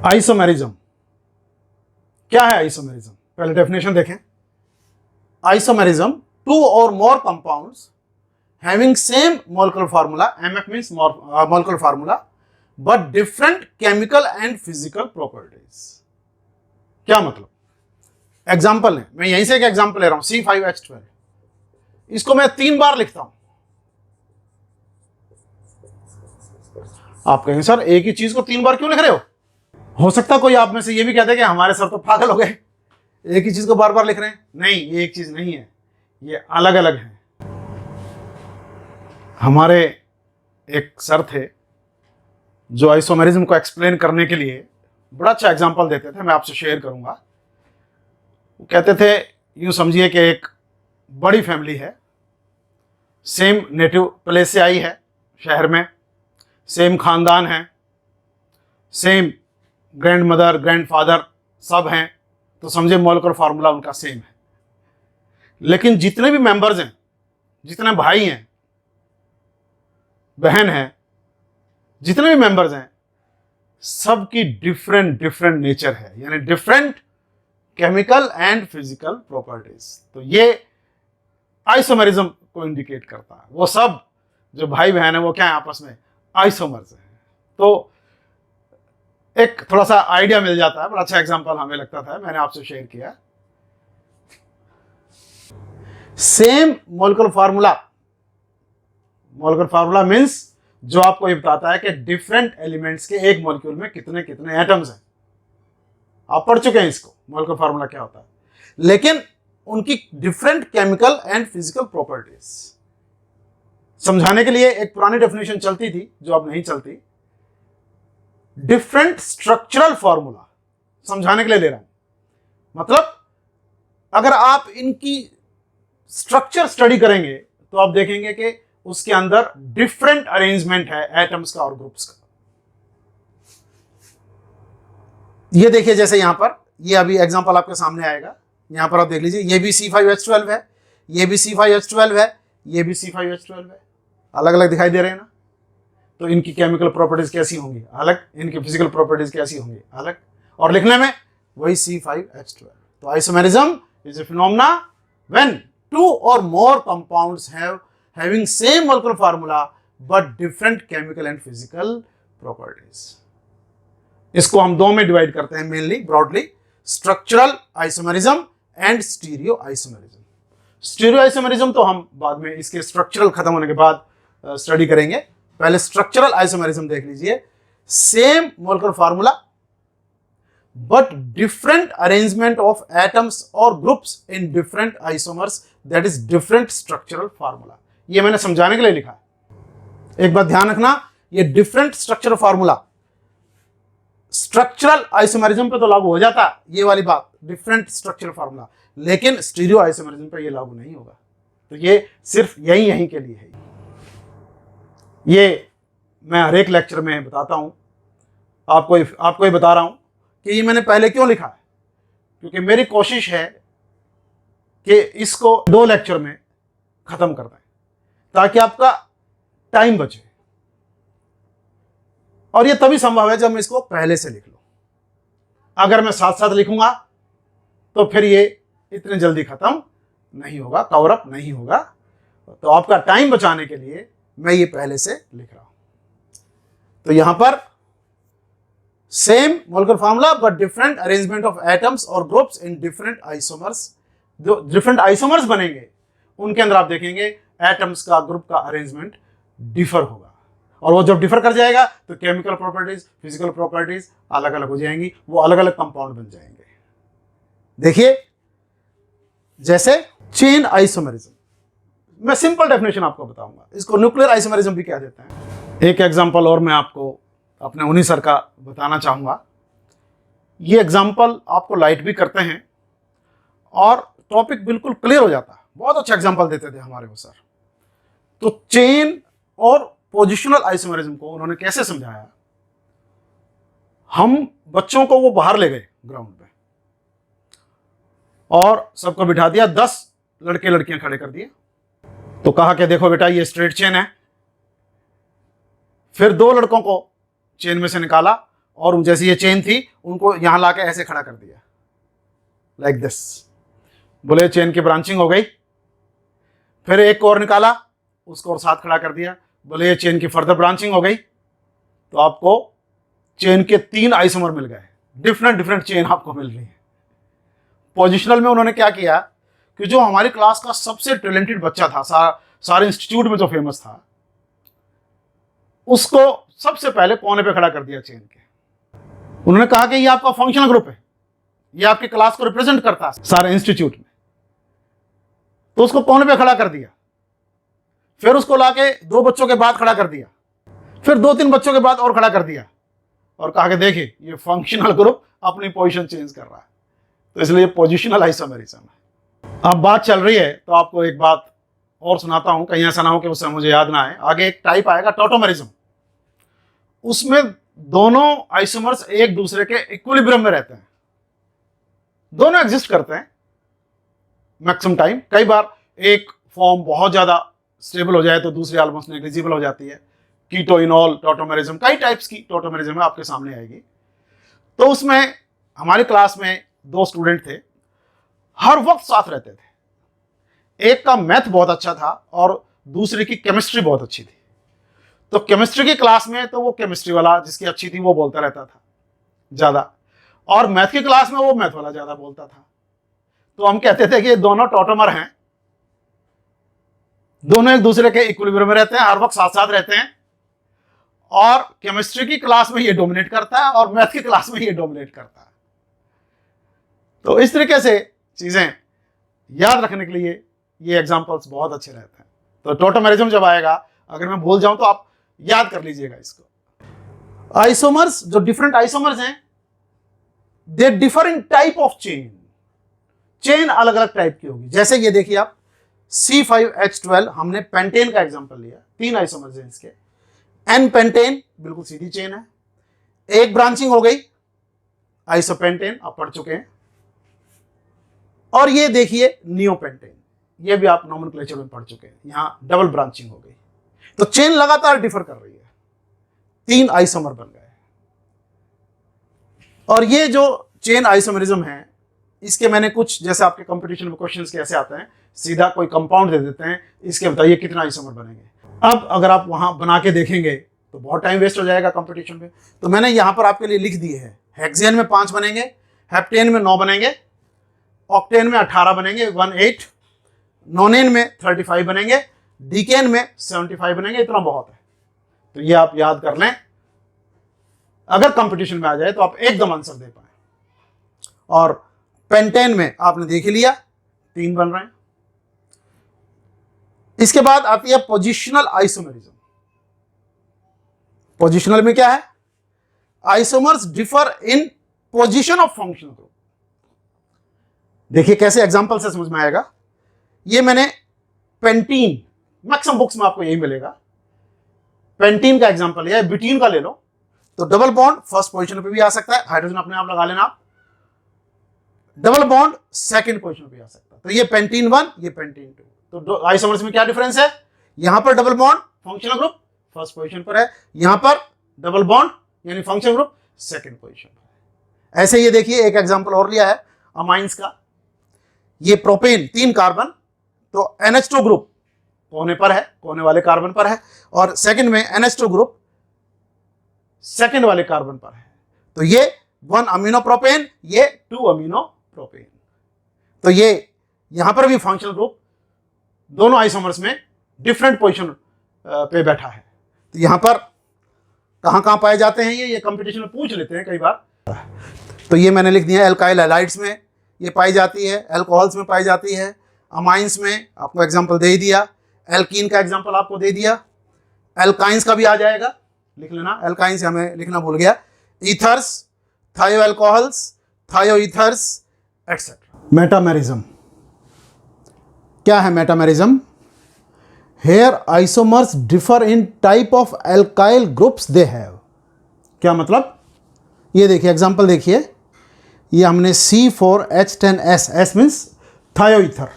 Isomerism क्या है? Isomerism पहले डेफिनेशन देखें। Isomerism, two or more compounds having same molecular formula, MF means molecular formula, but different chemical and physical properties. क्या मतलब? Example है, मैं यहीं से एक एग्जांपल ले रहा हूं, C5H12। इसको मैं 3 बार लिखता हूं। आप कहेंगे सर एक ही चीज को 3 बार क्यों लिख रहे हो सकता कोई आप में से ये भी कहते कि हमारे सर तो पागल हो गए, एक ही चीज को बार बार लिख रहे हैं। नहीं, ये एक चीज नहीं है, ये अलग अलग है। हमारे एक सर थे जो आइसोमेरिज्म को एक्सप्लेन करने के लिए बड़ा अच्छा एग्जांपल देते थे, मैं आपसे शेयर करूंगा। वो कहते थे, यूं समझिए कि एक बड़ी फैमिली है, सेम नेटिव प्लेस से आई है शहर में, सेम खानदान है, same grand mother grand father सब हैं, तो समझे मोलेकुलर फार्मूला उनका सेम है। लेकिन जितने भी मेंबर्स हैं, जितने भाई हैं, बहन हैं, जितने भी मेंबर्स हैं, सबकी डिफरेंट डिफरेंट नेचर है, यानी different chemical and physical properties. तो ये आइसोमेरिज्म को इंडिकेट करता है। वो सब जो भाई बहन है वो क्या है? आपस में आइसोमर्स हैं। तो एक थोड़ा सा आइडिया मिल जाता है, बड़ा अच्छा एग्जांपल हमें लगता था, मैंने आपसे शेयर किया। Same molecular formula, molecular formula means जो आपको ये बताता है कि डिफरेंट एलिमेंट्स के एक मॉलिक्यूल में कितने कितने एटम्स हैं। आप पढ़ चुके हैं इसको, मोलेकुलर फार्मूला क्या होता है। लेकिन उनकी different chemical and physical properties समझाने के लिए एक पुरानी डेफिनेशन चलती थी जो अब नहीं चलती, डिफरेंट स्ट्रक्चरल फार्मूला, समझाने के लिए ले रहा हूं। मतलब अगर आप इनकी स्ट्रक्चर स्टडी करेंगे तो आप देखेंगे कि उसके अंदर डिफरेंट अरेंजमेंट है एटम्स का और ग्रुप्स का। ये देखिए, जैसे यहां पर ये अभी एग्जांपल आपके सामने आएगा, यहां पर आप देख लीजिए, ये भी C5H12 है, ये भी C5H12 है, ये भी C5H12 है। अलग अलग दिखाई दे रहे हैं ना? तो इनकी केमिकल प्रॉपर्टीज कैसी होंगी? अलग। इनकी फिजिकल प्रॉपर्टीज कैसी होंगी? अलग। और लिखने में वही C5H12। तो isomerism is a phenomena when two or more compounds having same molecular formula but different chemical and physical properties। इसको हम दो में डिवाइड करते हैं mainly, broadly, structural isomerism and stereo isomerism. Stereo isomerism तो हम बाद में, इसके स्ट्रक्चरल खत्म होने के बाद स्टडी करेंगे। पहले स्ट्रक्चरल आइसोमेरिज्म देख लीजिए। Same molecular formula but different arrangement of atoms or groups in different isomers, that is different structural formula. ये मैंने समझाने के लिए लिखा है। एक बात ध्यान रखना, ये different structural formula structural isomerism पे तो लागू हो जाता, ये वाली बात, डिफरेंट स्ट्रक्चरल फार्मूला, लेकिन स्टीरियो आइसोमेरिज्म पे ये लागू नहीं होगा। तो ये सिर्फ यहीं के लिए है। ये मैं हर एक लेक्चर में बताता हूं, आपको ये बता रहा हूं कि ये मैंने पहले क्यों लिखा है, क्योंकि मेरी कोशिश है कि इसको 2 लेक्चर में खत्म कर दें ताकि आपका टाइम बचे। और ये तभी संभव है जब मैं इसको पहले से लिख लूं। अगर मैं साथ साथ लिखूंगा तो फिर ये इतने जल्दी खत्म नहीं होगा, कवर अप नहीं होगा। तो आपका टाइम बचाने के लिए मैं ये पहले से लिख रहा हूं। तो यहां पर same molecular formula but different arrangement of atoms or groups in different isomers. जो डिफरेंट आइसोमर्स बनेंगे उनके अंदर आप देखेंगे एटम्स का, ग्रुप का अरेंजमेंट डिफर होगा। और वो जब डिफर कर जाएगा तो केमिकल प्रॉपर्टीज, फिजिकल प्रॉपर्टीज अलग अलग हो जाएंगी, वो अलग अलग कंपाउंड बन जाएंगे। देखिए, जैसे चेन आइसोमेरिज्म, मैं सिंपल डेफिनेशन आपको बताऊंगा, इसको न्यूक्लियर आइसोमेरिज्म भी कह देते हैं। एक एग्जांपल और मैं आपको अपने उन्हीं सर का बताना चाहूंगा। ये एग्जांपल आपको लाइट भी करते हैं और टॉपिक बिल्कुल क्लियर हो जाता है। बहुत अच्छा एग्जांपल देते थे हमारे वो सर। तो चेन और पोजिशनल आइसोमेरिज्म को उन्होंने कैसे समझाया, हम बच्चों को वो बाहर ले गए ग्राउंड पे और सबको बिठा दिया, 10 लड़के लड़कियां खड़े कर दिए। तो कहा कि देखो बेटा ये स्ट्रेट चेन है। फिर 2 लड़कों को चेन में से निकाला और जैसे ये चेन थी उनको यहाँ ला के ऐसे खड़ा कर दिया लाइक दिस, बोले चेन की ब्रांचिंग हो गई। फिर एक और निकाला, उसको और साथ खड़ा कर दिया, बोले ये चेन की फर्दर ब्रांचिंग हो गई। तो आपको चेन के 3 आइसोमर मिल गए, डिफरेंट डिफरेंट चेन आपको मिल रही है। पोजिशनल में उन्होंने क्या किया कि जो हमारी क्लास का सबसे टैलेंटेड बच्चा था, सारे इंस्टीट्यूट में जो फेमस था, उसको सबसे पहले कोने पे खड़ा कर दिया चेन के। उन्होंने कहा कि ये आपका फंक्शनल ग्रुप है, ये आपकी क्लास को रिप्रेजेंट करता है सारे इंस्टीट्यूट में। तो उसको कोने पे खड़ा कर दिया, फिर उसको लाके 2 बच्चों के बाद खड़ा कर दिया, फिर 2-3 बच्चों के बाद और खड़ा कर दिया, और कहा कि देखिए ये फंक्शनल ग्रुप अपनी पोजीशन चेंज कर रहा है। तो इसलिए पोजिशनल आइसोमेरिज्म है। अब बात चल रही है तो आपको एक बात और सुनाता हूं, कहीं ऐसा ना हो कि उससे मुझे याद ना आए। आगे एक टाइप आएगा टॉटोमेरिज्म, उसमें दोनों आइसोमर्स एक दूसरे के इक्विलिब्रियम में रहते हैं, दोनों एग्जिस्ट करते हैं मैक्सिमम टाइम। कई बार एक फॉर्म बहुत ज्यादा स्टेबल हो जाए तो दूसरी ऑलमोस्ट नेग्लिजिबल हो जाती है। कीटोइनॉल टॉटोमेरिज्म, कई टाइप्स की टॉटोमेरिज्म है, आपके सामने आएगी। तो उसमें हमारी क्लास में 2 स्टूडेंट थे, हर वक्त साथ रहते थे। एक का मैथ बहुत अच्छा था और दूसरे की केमिस्ट्री बहुत अच्छी थी। तो केमिस्ट्री की क्लास में तो वो केमिस्ट्री वाला जिसकी अच्छी थी वो बोलता रहता था ज्यादा, और मैथ की क्लास में वो मैथ वाला ज्यादा बोलता था। तो हम कहते थे कि ये दोनों टॉटोमर हैं, दोनों एक दूसरे के इक्विलिब्रियम में रहते हैं, हर वक्त साथ साथ रहते हैं, और केमिस्ट्री की क्लास में ये डोमिनेट करता है और मैथ की क्लास में ये डोमिनेट करता है। तो इस तरीके से चीजें याद रखने के लिए ये एग्जांपल्स बहुत अच्छे रहते हैं। तो टॉटोमेरिज्म जब आएगा, अगर मैं भूल जाऊं तो आप याद कर लीजिएगा इसको। आइसोमर्स, जो डिफरेंट आइसोमर्स हैं, दे differ in type of chain. Chain अलग अलग टाइप की होगी। जैसे ये देखिए आप C5H12, हमने पेंटेन का एग्जांपल लिया, 3 आइसोमर्स हैं इसके। एन पेंटेन बिल्कुल सीधी चेन है, एक ब्रांचिंग हो गई आइसोपेंटेन, आप पढ़ चुके हैं। और ये देखिए नियोपेंटेन, ये भी आप नोमेनक्लेचर में पढ़ चुके हैं, यहां डबल ब्रांचिंग हो गई। तो चेन लगातार डिफर कर रही है, 3 आइसोमर बन गए। और ये जो चेन आइसोमेरिज्म है, इसके मैंने कुछ, जैसे आपके कंपटीशन में क्वेश्चंस कैसे आते हैं, सीधा कोई कंपाउंड दे देते हैं, इसके बताइए कितना आइसोमर बनेंगे। अब अगर आप वहां बना के देखेंगे तो बहुत टाइम वेस्ट हो जाएगा कंपटीशन में। तो मैंने यहां पर आपके लिए लिख दिए हैं, हेक्सेन में 5 बनेंगे, हेप्टेन में 9 बनेंगे, ऑक्टेन में 18 बनेंगे 18, नोनेन में 35 बनेंगे, डीकेन में 75 बनेंगे। इतना बहुत है, तो ये आप याद कर लें, अगर कंपटीशन में आ जाए तो आप एकदम आंसर दे पाए। और पेंटेन में आपने देख लिया 3 बन रहे हैं। इसके बाद आती है पोजिशनल आइसोमेरिज्म। पोजिशनल में क्या है? Isomers differ in position of functional group. देखिए कैसे एग्जांपल से समझ में आएगा। ये मैंने पेंटीन, मैक्सिमम बुक्स में आपको यही मिलेगा, पेंटीन का एग्जांपल लिया है। ब्यूटीन का ले लो तो डबल बॉन्ड फर्स्ट पोजीशन पे भी आ सकता है, हाइड्रोजन अपने आप लगा लेना आप, डबल बॉन्ड सेकंड पोजीशन पे आ सकता है। तो ये पेंटीन 1, ये पेंटीन 2। तो आइसोमर्स में क्या डिफरेंस है? यहां पर double bond functional group first position पर है, यहां पर डबल बॉन्ड यानी फंक्शनल ग्रुप सेकंड पोजीशन पर है। ऐसे ये देखिए एक एग्जांपल और लिया है अमाइंस का। ये प्रोपेन 3 कार्बन, तो NH2 ग्रुप कोने पर है, कोने वाले कार्बन पर है, और सेकंड में NH2 ग्रुप सेकंड वाले कार्बन पर है। तो ये 1 अमीनो प्रोपेन, ये 2 अमीनो प्रोपेन। तो ये यहां पर भी फंक्शनल ग्रुप दोनों आइसोमर्स में डिफरेंट पोजीशन पे बैठा है। तो यहां पर कहां कहां पाए जाते हैं ये कंपटीशन में पूछ लेते हैं कई बार। तो ये मैंने लिख दिया, एल्काइल हैलाइड्स में ये पाई जाती है, अल्कोहल्स में पाई जाती है, अमाइंस में आपको एग्जांपल दे दिया, एल्कीन का एग्जांपल आपको दे दिया, एल्काइंस का भी आ जाएगा, लिख लेना, एल्काइंस हमें लिखना भूल गया, ईथर्स, थायो अल्कोहल्स, थायो ईथर्स एटसेट्रा। मेटामेरिज्म क्या है? Metamerism, here isomers differ in type of alkyl groups they have. क्या मतलब? ये देखिए एग्जांपल देखिए, ये हमने C4H10S, S मीन्स थायोईथर।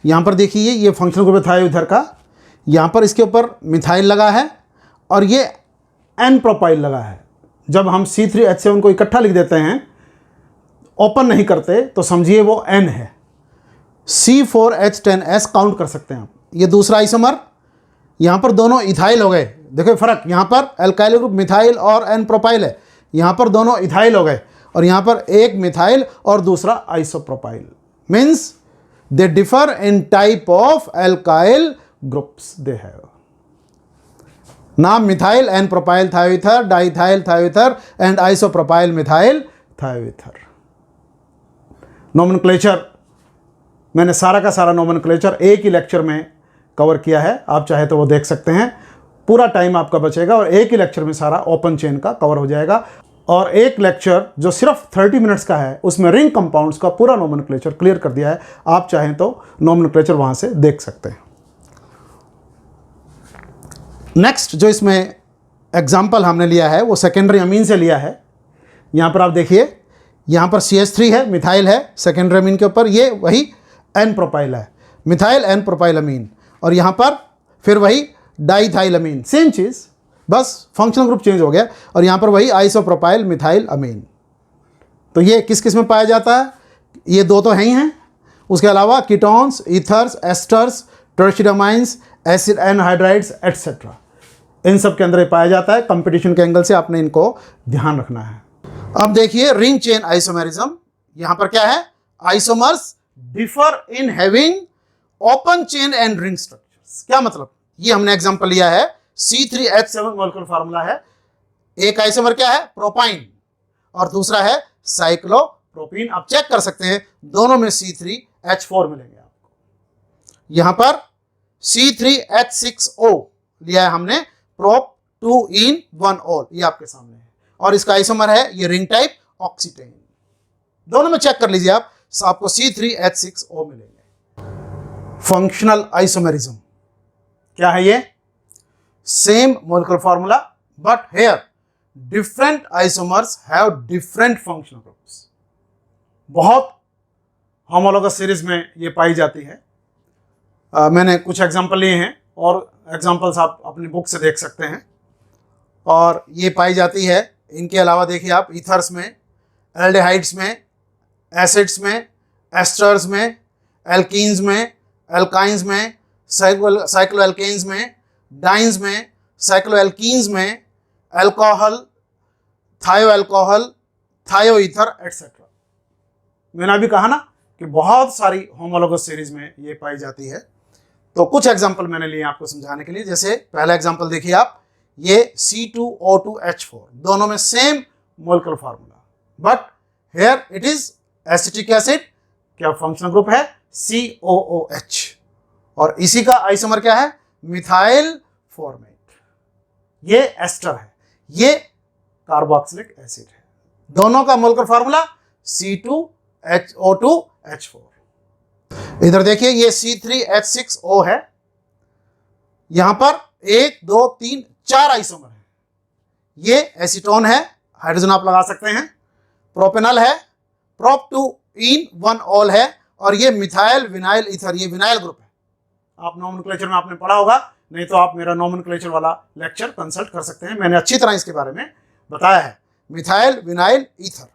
यहाँ पर देखिए ये फंक्शनल ग्रुप है थायोईथर का, यहाँ पर इसके ऊपर मिथाइल लगा है और ये N प्रोपाइल लगा है, जब हम C3H7 को इकट्ठा लिख देते हैं, ओपन नहीं करते, तो समझिए वो N है। C4H10S काउंट कर सकते हैं आप। ये दूसरा आइसोमर, यहाँ पर दोनों इथाइल हो गए। देखो फ़र्क, यहाँ पर एल्काइल ग्रुप मिथाइल और N प्रोपाइल है, यहाँ पर दोनों इथाइल हो गए, और यहाँ पर एक मिथाइल और दूसरा isopropyl. Means they differ in type of alkyl groups they have. नाम methyl N propyl thioether, diethyl thioether and isopropyl methyl thioether. Nomenclature, मैंने सारा का सारा नोमेनक्लेचर एक ही लेक्चर में कवर किया है, आप चाहे तो वो देख सकते हैं। पूरा टाइम आपका बचेगा और एक ही लेक्चर में सारा ओपन चेन का कवर हो जाएगा। और एक लेक्चर जो सिर्फ 30 मिनट्स का है, उसमें रिंग कंपाउंड्स का पूरा नोमेनक्लेचर क्लियर कर दिया है। आप चाहें तो नोमेनक्लेचर वहाँ से देख सकते हैं। नेक्स्ट जो इसमें एग्जाम्पल हमने लिया है वो सेकेंडरी अमीन से लिया है। यहाँ पर आप देखिए, यहाँ पर CH3 है, मिथाइल है सेकेंडरी अमीन के ऊपर, ये वही N प्रोपाइल है, मिथाइल N प्रोपाइल अमीन, और यहाँ पर फिर वही डाइथाइल अमीन, सेम चीज़, बस फंक्शनल ग्रुप चेंज हो गया, और यहाँ पर वही आइसोप्रोपाइल मिथाइल अमीन। तो ये किस किस में पाया जाता है? ये दो तो हैं ही हैं, उसके अलावा ketones, ethers, esters, tertiary amines, acid anhydrides etcetera, इन सब के अंदर ये पाया जाता है। कंपटीशन के एंगल से आपने इनको ध्यान रखना है। अब देखिए रिंग चेन आइसोमेरिज्म, यहाँ पर क्या है? Isomers differ in having open chain and ring structures. क्या मतलब? ये हमने एग्जांपल लिया है, C3H7 मॉलिक्यूलर फार्मूला है। एक आइसोमर क्या है? प्रोपाइन, और दूसरा है साइक्लोप्रोपीन। आप चेक कर सकते हैं, दोनों में C3H4 मिलेंगे आपको। यहां पर C3H6O लिया है हमने, प्रोप 2 in 1 ऑल, ये आपके सामने है, और इसका आइसोमर है ये रिंग टाइप ऑक्सीटेन। दोनों में चेक कर लीजिए आप, आपको C3H6O मिलेंगे। फंक्शनल आइसोमेरिज्म क्या है? ये same molecular formula, but here different isomers have different functional groups. बहुत होमोलोगस सीरीज में ये पाई जाती है। मैंने कुछ एग्जांपल लिए हैं, और एग्जांपल्स आप अपनी बुक से देख सकते हैं। और ये पाई जाती है, इनके अलावा देखिए आप, ईथर्स में, एल्डिहाइड्स में, एसिड्स में, एस्टर्स में, एल्कीन्स में, एल्काइंस में, साइक्लोएल्केन्स में, डाइन्स में, साइक्लोएल्कीन्स में, अल्कोहल, थायोअल्कोहल, थायोईथर एटसेट्रा। मैंने अभी कहा ना कि बहुत सारी होमोलोगस सीरीज में ये पाई जाती है। तो कुछ एग्जांपल मैंने लिए आपको समझाने के लिए। जैसे पहला एग्जांपल देखिए आप, ये C2O2H4, दोनों में same molecular formula, but here it is acetic acid, क्या फंक्शनल ग्रुप है? COOH, और इसी का आइसोमर क्या है? Methyl formate. ये एस्टर है, ये कार्बोक्सिलिक एसिड है। दोनों का मोलिकुलर फार्मूला C2O2H4। इधर देखिए, ये C3H6O है, यहां पर 1 2 3 4 आइसोमर है। ये एसीटोन है, हाइड्रोजन आप लगा सकते हैं, प्रोपेनल है, प्रोप 2 in 1 ऑल है, और ये मिथाइल विनाइल ईथर, ये विनाइल ग्रुप है। आप नोमेनक्लेचर में आपने पढ़ा होगा, नहीं तो आप मेरा नोमेनक्लेचर वाला लेक्चर कंसल्ट कर सकते हैं, मैंने अच्छी तरह इसके बारे में बताया है। मिथाइल विनाइल ईथर,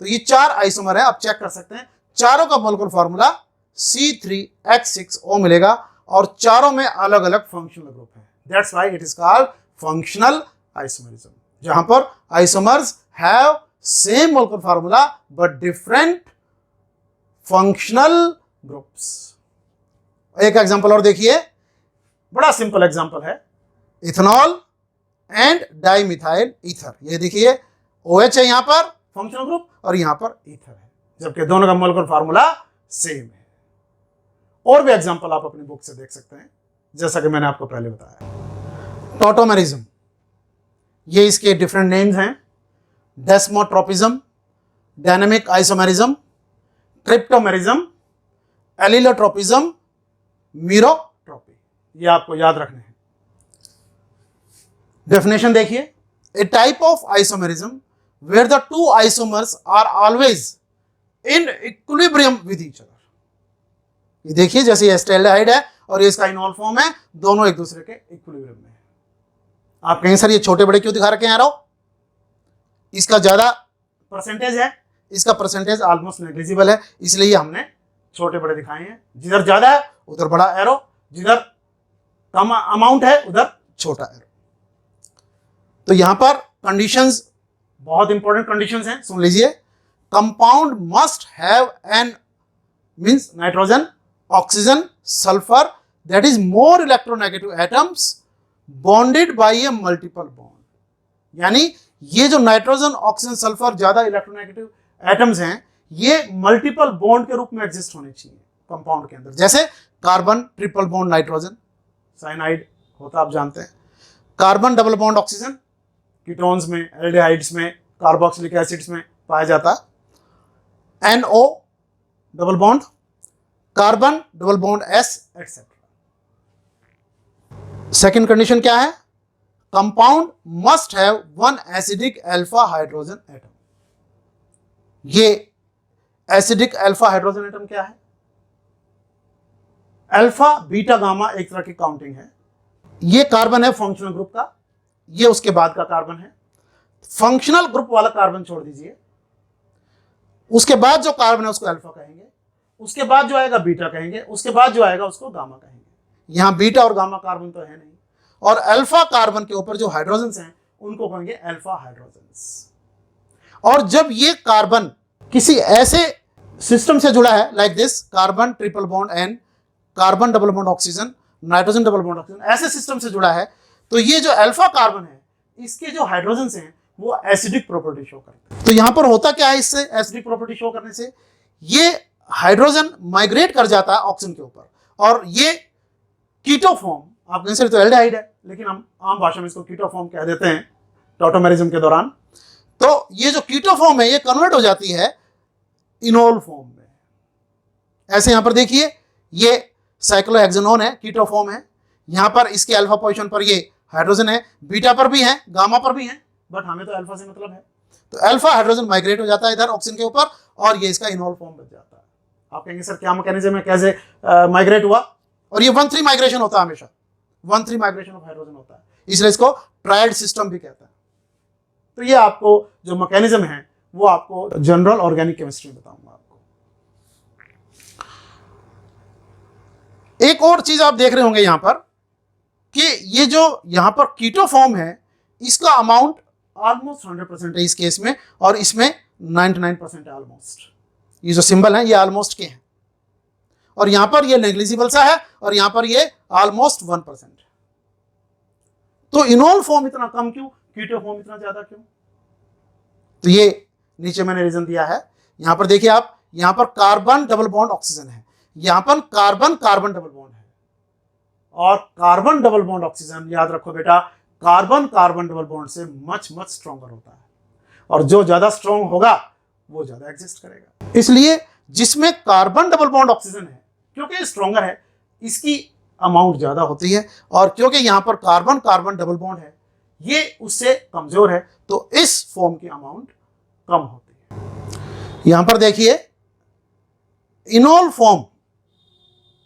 तो ये 4 आइसोमर है, आप चेक कर सकते हैं। चारों का मोलिकुलर फार्मूला C3H6O मिलेगा, और चारों में अलग अलग फंक्शनल ग्रुप है। That's why it is called functional isomerism, जहां पर isomers have same molecular formula but different functional groups. एक एग्जांपल और देखिए, बड़ा सिंपल एग्जांपल है, इथेनॉल एंड डाइमिथाइल ईथर। ये देखिए OH है यहाँ पर फंक्शनल ग्रुप, और यहाँ पर ईथर है, जबकि दोनों का मोलिकुलर फार्मूला सेम है। और भी एग्जांपल आप अपनी बुक से देख सकते हैं, जैसा कि मैंने आपको पहले बताया। टॉटोमेरिज्म, ये इसके डिफरेंट नेम्स हैं, डेस्मोट्रोपिज्म, डायनेमिक आइसोमेरिज्म, ट्रिप्टोमेरिज्म, एलिलोट्रोपिज्म, मीरोट्रोपी, ये आपको याद रखने हैं। डेफिनेशन देखिए, a type of isomerism where the 2 isomers are always in equilibrium with each other. ये देखिए, जैसे एस्टेल्डिहाइड है और ये इसका इनॉल फॉर्म है, दोनों एक दूसरे के इक्विलिब्रियम में है। आप कहें सर ये छोटे बड़े क्यों दिखा रखे हैं यारो? इसका ज़्यादा परसेंटेज है, इसका परसेंटेज ऑलमोस्ट नेग्लिजिबल है, इसलिए ये हमने छोटे बड़े दिखाए हैं। जिधर ज़्यादा है उधर बड़ा एरो, जिधर कम अमाउंट है उधर छोटा एरो। तो यहां पर कंडीशंस, बहुत इंपॉर्टेंट कंडीशंस हैं, सुन लीजिए। Compound must have an means nitrogen, oxygen, sulphur that is more electronegative atoms bonded by a multiple bond. यानी ये जो नाइट्रोजन, ऑक्सीजन, सल्फर ज्यादा इलेक्ट्रोनेगेटिव एटम्स हैं, ये मल्टीपल बॉन्ड के रूप में एग्जिस्ट होने चाहिए कंपाउंड के अंदर। जैसे carbon triple bond nitrogen, cyanide होता आप जानते हैं। Carbon double bond oxygen, ketones में, एल्डिहाइड्स में, कार्बोक्सिलिक एसिड्स में पाया जाता है। NO double bond, carbon double bond S etcetera. Second condition क्या है? Compound must have one acidic alpha hydrogen atom. ये एसिडिक अल्फा हाइड्रोजन एटम क्या है? अल्फा, बीटा, गामा एक तरह की काउंटिंग है। ये कार्बन है फंक्शनल ग्रुप का, ये उसके बाद का कार्बन है। फंक्शनल ग्रुप वाला कार्बन छोड़ दीजिए, उसके बाद जो कार्बन है उसको अल्फा कहेंगे, उसके बाद जो आएगा बीटा कहेंगे, उसके बाद जो आएगा उसको गामा कहेंगे। यहां बीटा और गामा कार्बन तो है नहीं, और अल्फा कार्बन के ऊपर जो हाइड्रोजन्स हैं उनको कहेंगे अल्फा हाइड्रोजन्स। और जब ये कार्बन किसी ऐसे सिस्टम से जुड़ा है like this, carbon triple bond N, carbon double bond oxygen, nitrogen double bond oxygen, ऐसे सिस्टम से जुड़ा है, तो ये जो अल्फा कार्बन है इसके जो हाइड्रोजन्स हैं वो एसिडिक प्रॉपर्टी शो करते हैं। तो यहां पर होता क्या है इससे, एसिडिक प्रॉपर्टी शो करने से ये हाइड्रोजन माइग्रेट कर जाता है ऑक्सीजन के ऊपर, और ये कीटो फॉर्म, आप कहें तो एल्डिहाइड है लेकिन हम आम भाषा में इसको कीटो फॉर्म कह देते हैं टॉटोमेरिज्म के दौरान। तो ये जो कीटो फॉर्म है ये कन्वर्ट हो जाती है इनोल फॉर्म में। ऐसे यहां पर देखिए, ये साइक्लोहेक्सेनोन है, कीटो फॉर्म है। यहां पर इसके अल्फा पोजीशन पर ये हाइड्रोजन है, बीटा पर भी है, गामा पर भी है, बट हमें तो अल्फा से मतलब है। तो अल्फा हाइड्रोजन माइग्रेट हो जाता है इधर ऑक्सीजन के ऊपर, और ये इसका इनोल फॉर्म बच जाता है। आप कहेंगे सर क्या मैकेनिज्म है, कैसे माइग्रेट हुआ? और ये 1-3 माइग्रेशन होता है, हमेशा 1-3 माइग्रेशन ऑफ हाइड्रोजन होता है, इसलिए इसको ट्रायड सिस्टम भी कहता है। तो ये आपको जो मैकेनिज्म है वो आपको जनरल ऑर्गेनिक केमिस्ट्री में बताऊंगा आपको। एक और चीज आप देख रहे होंगे यहां पर कि ये जो यहां पर कीटो फॉर्म है इसका अमाउंट ऑलमोस्ट 100% है इस केस में, और इसमें 99% है ऑलमोस्ट। ये जो सिंबल है ये ऑलमोस्ट के हैं, और यहां पर ये नेग्लिजिबल सा है, और यहां पर ये ऑलमोस्ट 1%। तो इनोल फॉर्म इतना कम क्यों, कीटो फॉर्म इतना ज्यादा क्यों? तो ये नीचे मैंने रीजन दिया है। यहां पर देखिए आप, यहां पर कार्बन डबल बॉन्ड ऑक्सीजन है, यहां पर कार्बन कार्बन डबल बॉन्ड है, और कार्बन डबल बॉन्ड ऑक्सीजन, याद रखो बेटा, कार्बन कार्बन डबल बॉन्ड से मच स्ट्रॉन्गर होता है, और जो ज्यादा स्ट्रॉन्ग होगा वो ज्यादा एग्जिस्ट करेगा। इसलिए जिसमें कार्बन डबल बॉन्ड ऑक्सीजन है, क्योंकि स्ट्रॉन्गर है, इसकी अमाउंट ज्यादा होती है, और क्योंकि यहां पर कार्बन कार्बन डबल बॉन्ड है ये उससे कमजोर है, तो इस फॉर्म की अमाउंट कम होती है। यहां पर देखिए इनोल फॉर्म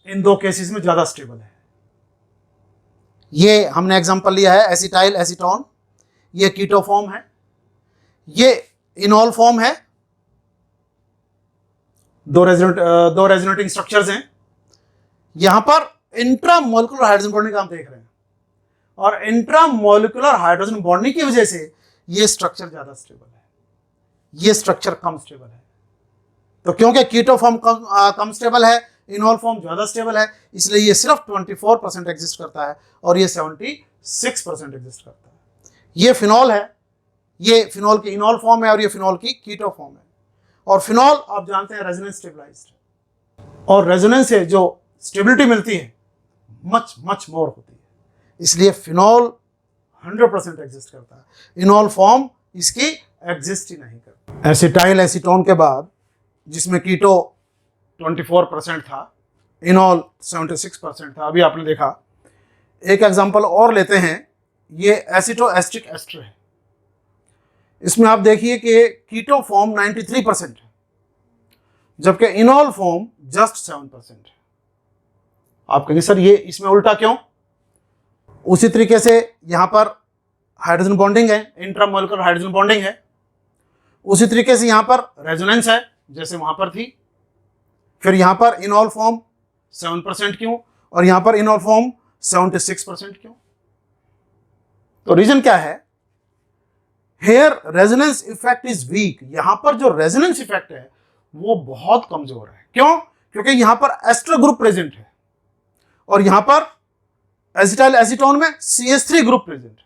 इन दो केसेस में ज्यादा स्टेबल है। ये हमने एग्जांपल लिया है एसिटाइल एसीटोन, ये कीटो फॉर्म है, ये इनोल फॉर्म है। दो रेजोनेटिंग स्ट्रक्चर्स हैं। यहां पर इंट्रामोलिकुलर हाइड्रोजन बॉन्डिंग हम देख रहे हैं, और इंट्रामोलिकुलर हाइड्रोजन बॉन्डिंग की वजह से ये स्ट्रक्चर ज्यादा स्टेबल है, ये स्ट्रक्चर कम स्टेबल है। तो क्योंकि कीटो फॉर्म कम स्टेबल है, इनोल फॉर्म ज्यादा स्टेबल है, इसलिए ये सिर्फ 24% एग्जिस्ट करता है, और ये 76% एग्जिस्ट करता है। ये फिनॉल है, ये फिनॉल की इनोल फॉर्म है, और ये फिनॉल की कीटो फॉर्म है। और फिनॉल आप जानते हैं रेजोनेंस स्टेबलाइज्ड, और रेजोनेंस से जो स्टेबिलिटी मिलती है मच मोर होती है, इसलिए फिनॉल 100% एग्जिस्ट करता है। इनोल फॉर्म इसकी एग्जिस्ट ही नहीं करता। एसिटाइल एसीटोन के बाद जिसमें कीटो 24% था, इनोल 76% था, अभी आपने देखा। एक एग्जांपल और लेते हैं, ये एसिटो एस्टिक एस्टर है। इसमें आप देखिए कि कीटो फॉर्म 93% है, जबकि इनोल फॉर्म जस्ट 7% है। आप कहेंगे सर ये इसमें उल्टा क्यों? उसी तरीके से यहां पर हाइड्रोजन बॉन्डिंग है, इंट्रामोलिकुलर हाइड्रोजन बॉन्डिंग है, उसी तरीके से यहां पर रेजोनेंस है जैसे वहां पर थी। फिर यहां पर इनॉल फॉर्म 7% क्यों और यहां पर इनॉल फॉर्म 76% क्यों? तो रीजन क्या है? Here resonance effect is weak. यहां पर जो रेजोनेंस इफेक्ट है वो बहुत कमजोर है। क्यों? क्योंकि यहां पर एस्टर ग्रुप प्रेजेंट है और यहां पर एसिटाइल एसीटोन में CH3 ग्रुप प्रेजेंट है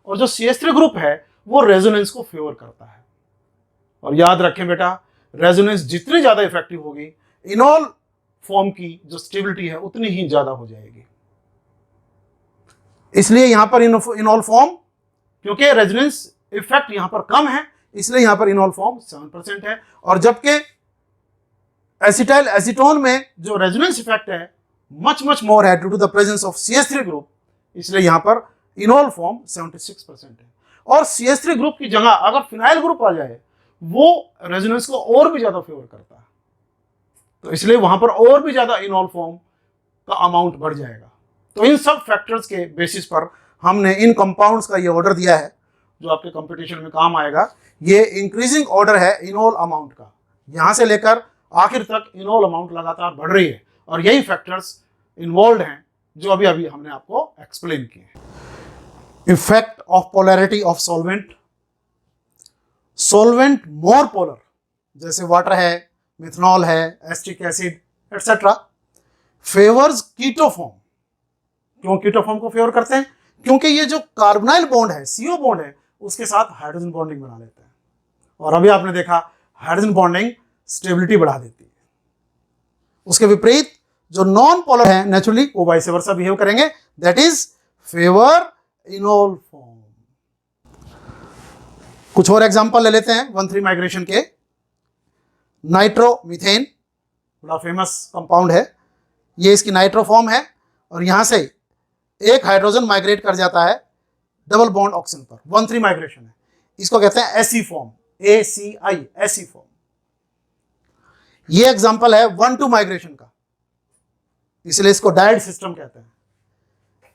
और जो CH3 ग्रुप है वो रेजोनेंस को फेवर करता है। और याद रखें बेटा, रेजोनेंस जितनी ज्यादा इफेक्टिव होगी, इनॉल फॉर्म की जो स्टेबिलिटी है उतनी ही ज्यादा हो जाएगी। इसलिए यहां पर इनॉल फॉर्म, क्योंकि रेजोनेंस इफेक्ट यहां पर कम है, इसलिए यहां पर इनॉल फॉर्म 7% है। और जबकि एसिटाइल एसीटोन में जो रेजोनेंस इफेक्ट है मच मोर है due to the presence of CH3 group, इसलिए यहां पर इनॉल फॉर्म 76% है। और CH3 ग्रुप की जगह अगर फिनाइल ग्रुप आ जाए वो रेजोनेंस को और भी ज्यादा फेवर करता है, तो इसलिए वहां पर और भी ज्यादा इनॉल फॉर्म का अमाउंट बढ़ जाएगा। तो इन सब फैक्टर्स के बेसिस पर हमने इन कंपाउंड्स का ये ऑर्डर दिया है जो आपके कंपटीशन में काम आएगा। ये इंक्रीजिंग ऑर्डर है इनॉल अमाउंट का, यहां से लेकर आखिर तक इनॉल अमाउंट लगातार बढ़ रही है और यही फैक्टर्स इन्वॉल्व हैं जो अभी अभी हमने आपको एक्सप्लेन किए हैं। Effect of polarity of solvent. Solvent more polar जैसे वाटर है, मिथनॉल है, acetic acid etcetera, favours keto form. क्यों कीटोफॉर्म को फेवर करते हैं? क्योंकि ये जो कार्बोनाइल बॉन्ड है, CO बॉन्ड है, उसके साथ हाइड्रोजन बॉन्डिंग बना लेते हैं और अभी आपने देखा हाइड्रोजन बॉन्डिंग स्टेबिलिटी बढ़ा देती है। उसके विपरीत जो नॉन पोलर है नेचुरली वो वाइस वर्सा बिहेव करेंगे, दैट इज फेवर इनॉल फॉर्म। कुछ और एग्जांपल ले लेते हैं 1,3 माइग्रेशन के। नाइट्रोमीथेन बड़ा फेमस कंपाउंड है, ये इसकी नाइट्रो फॉर्म है और यहां से एक हाइड्रोजन माइग्रेट कर जाता है डबल बॉन्ड ऑक्सीजन पर, 1,3 माइग्रेशन है। इसको कहते हैं AC form, ACI, AC form. ये एग्जांपल है 1,2 माइग्रेशन का, इसलिए इसको डायड सिस्टम कहते हैं।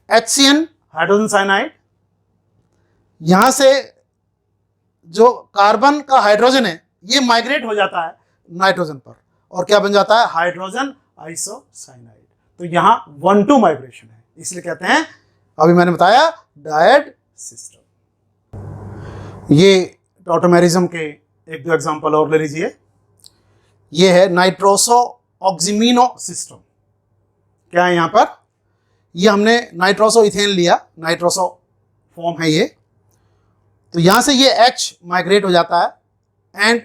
HCN हाइड्रोजन साइनाइड, यहां से जो कार्बन का हाइड्रोजन है ये माइग्रेट हो जाता है नाइट्रोजन पर और क्या बन जाता है? Hydrogen isocyanide. तो यहां 1,2 माइग्रेशन है, इसलिए कहते हैं, अभी मैंने बताया, डायड सिस्टम। ये टॉटोमेरिज्म के एक दो एग्जांपल और ले लीजिए। ये है नाइट्रोसो ऑक्सीमीनो सिस्टम। क्या है यहां पर? ये हमने नाइट्रोसो इथेन लिया, नाइट्रोसो फॉर्म है ये, तो यहां से ये H माइग्रेट हो जाता है and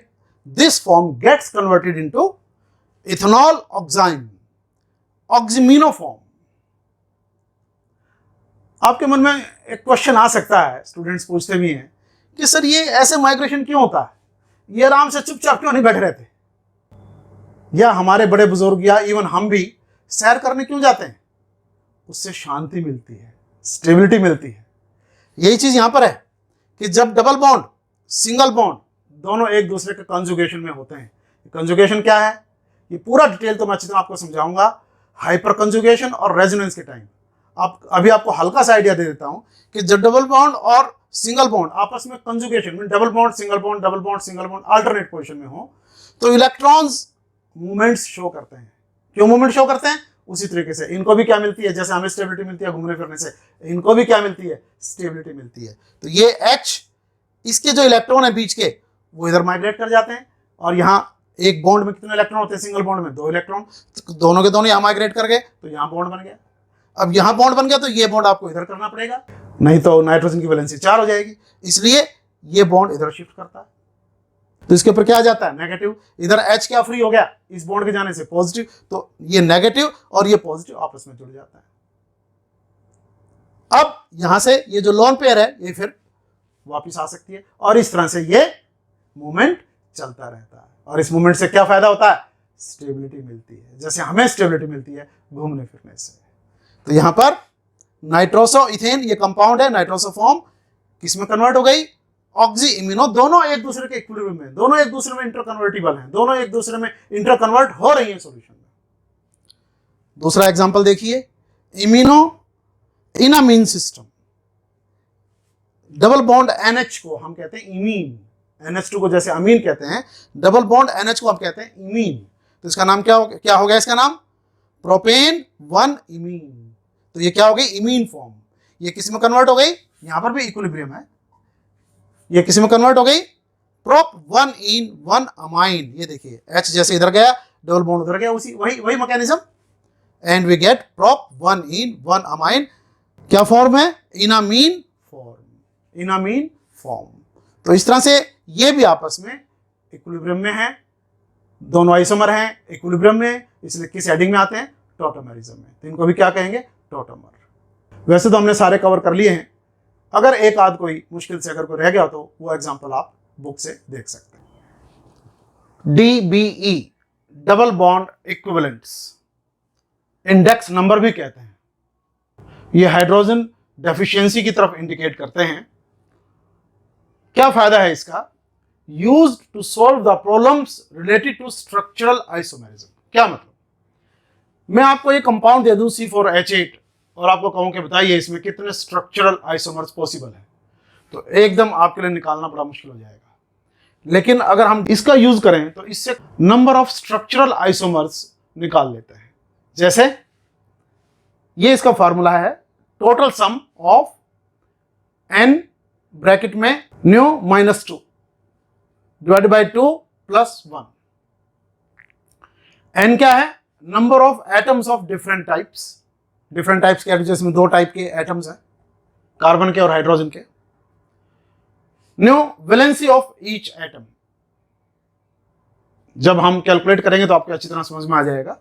this form gets converted into ethanol oxime, oximino form. आपके मन में एक क्वेश्चन आ सकता है, स्टूडेंट्स पूछते भी हैं कि सर ये ऐसे माइग्रेशन क्यों होता है, ये आराम से चुपचाप क्यों नहीं बैठे रहते, या हमारे बड़े बुजुर्ग या इवन हम भी सैर करने क्यों जाते हैं? उससे शांति मिलती है, स्टेबिलिटी मिलती है। यही चीज यहां पर है कि जब डबल बॉन्ड, सिंगल बॉन्ड दोनों एक दूसरे के कंजुगेशन में होते हैं। कंजुगेशन क्या है ये पूरा डिटेल तो मैं अच्छी तरह आपको समझाऊंगा हाइपर कंजुगेशन और रेजोनेंस के टाइम। आप अभी आपको हल्का सा आइडिया दे देता हूं कि जब डबल बॉन्ड और सिंगल बॉन्ड आपस में कंजुगेशन में, double bond single bond, double bond single bond alternate position में हो, तो इलेक्ट्रॉन्स मूवमेंट्स शो करते हैं। क्यों मूवमेंट शो करते हैं? उसी तरीके से इनको भी क्या मिलती है, जैसे हमें स्टेबिलिटी मिलती है घूमने फिरने से, इनको भी क्या मिलती है? स्टेबिलिटी मिलती है। तो ये H, इसके जो इलेक्ट्रॉन है बीच के, वो इधर माइग्रेट कर जाते हैं और यहाँ एक बॉन्ड में कितने इलेक्ट्रॉन होते हैं? सिंगल बॉन्ड में 2 इलेक्ट्रॉन, तो दोनों के दोनों यहाँ माइग्रेट कर गए, तो यहाँ बॉन्ड बन गया। अब यहाँ बॉन्ड बन गया तो ये बॉन्ड आपको इधर करना पड़ेगा, नहीं तो नाइट्रोजन की वैलेंसी 4 हो जाएगी, इसलिए ये बॉन्ड इधर शिफ्ट करता है। तो इसके ऊपर क्या आ जाता है? नेगेटिव। इधर H क्या फ्री हो गया इस बॉन्ड के जाने से? पॉजिटिव। तो ये नेगेटिव और ये पॉजिटिव आपस में जुड़ जाता है। अब यहां से ये जो लोन पेयर है ये फिर वापिस आ सकती है और इस तरह से ये मूवमेंट चलता रहता है। और इस मूवमेंट से क्या फायदा होता है? स्टेबिलिटी मिलती है, जैसे हमें स्टेबिलिटी मिलती है घूमने फिरने से। तो यहां पर नाइट्रोसो इथेन ये कंपाउंड है, नाइट्रोसो फॉर्म किसमें कन्वर्ट हो गई? Oxy immuno. दोनों एक दूसरे के इक्विलिब्रियम में, दोनों एक दूसरे में इंटरकन्वर्टिबल हैं, दोनों एक दूसरे में इंटरकन्वर्ट हो रही हैं सॉल्यूशन में। दूसरा एग्जांपल देखिए, imino enamine system. Double bond NH को हम कहते हैं इमीन, NH2 को जैसे अमीन कहते हैं, डबल बॉन्ड NH को हम कहते हैं इमीन। तो इसका नाम क्या हो गया इसका नाम? Propane 1 imine. तो ये क्या हो गई? Imine form. ये किस में कन्वर्ट हो गई? यहां पर भी इक्विलिब्रियम है, ये किस में कन्वर्ट हो गई? Prop 1 en 1 amine. ये देखिए H जैसे इधर गया, डबल बॉन्ड उधर गया, उसी वही mechanism, and we get prop 1 en 1 amine. क्या फॉर्म है? Enamine form, enamine form. तो इस तरह से ये भी आपस में इक्विलिब्रियम में है, दोनों आइसोमर हैं इक्विलिब्रियम में, इसलिए किस हेडिंग में आते हैं? टॉटोमेरिज्म में। तो इनको भी क्या कहेंगे? टॉटोमर। वैसे तो हमने सारे कवर कर लिए हैं, अगर एक आध कोई मुश्किल से अगर कोई रह गया तो वो एग्जांपल आप बुक से देख सकते हैं। DBE double bond equivalents, index number भी कहते हैं। ये हाइड्रोजन डेफिशिएंसी की तरफ इंडिकेट करते हैं। क्या फायदा है इसका? Used to solve the problems related to structural isomerism. क्या मतलब? मैं आपको एक कंपाउंड दे दूं C4H8 और आपको कहूं कि बताइए इसमें कितने स्ट्रक्चरल आइसोमर्स पॉसिबल है, तो एकदम आपके लिए निकालना बड़ा मुश्किल हो जाएगा। लेकिन अगर हम इसका यूज करें तो इससे नंबर ऑफ स्ट्रक्चरल आइसोमर्स निकाल लेते हैं। जैसे ये इसका फार्मूला है, total sum of n bracket में न्यू -2 डिवाइड बाई 2 + 1। n क्या है? Number of atoms of different types. Different types के जिसमें 2 टाइप के एटम्स हैं, कार्बन के और हाइड्रोजन के। New valency of each atom. जब हम कैलकुलेट करेंगे तो आपको अच्छी तरह समझ में आ जाएगा।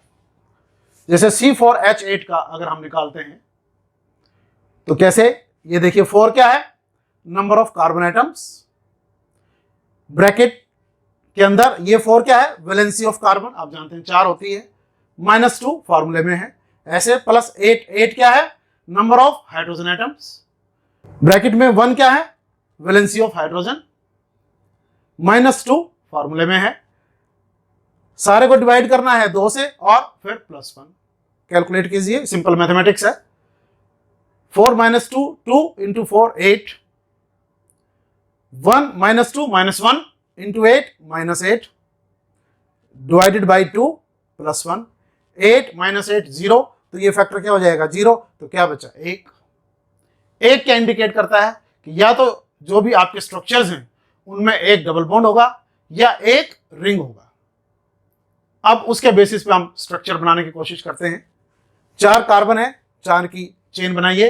जैसे C4H8 का अगर हम निकालते हैं तो कैसे? ये देखिए 4 क्या है? Number of carbon atoms, bracket के अंदर ये 4 क्या है? वैलेंसी ऑफ कार्बन, आप जानते हैं 4 होती है, -2 फार्मूले में है, ऐसे +8। 8 क्या है? Number of hydrogen atoms, bracket में 1 क्या है? वैलेंसी ऑफ हाइड्रोजन, -2 फार्मूले में है। सारे को डिवाइड करना है 2 से और फिर +1। कैलकुलेट कीजिए, सिंपल मैथमेटिक्स है। 4 - 2 2 × 4 8, 1 - 2 - 1 × 8 -8 डिवाइडेड बाई 2 +1। 8 - 8 0, तो ये फैक्टर क्या हो जाएगा? 0। तो क्या बचा? 1। 1 क्या इंडिकेट करता है कि या तो जो भी आपके स्ट्रक्चर्स हैं उनमें एक डबल बॉन्ड होगा या एक रिंग होगा। अब उसके बेसिस पे हम स्ट्रक्चर बनाने की कोशिश करते हैं। 4 कार्बन है, 4 की चेन बनाइए,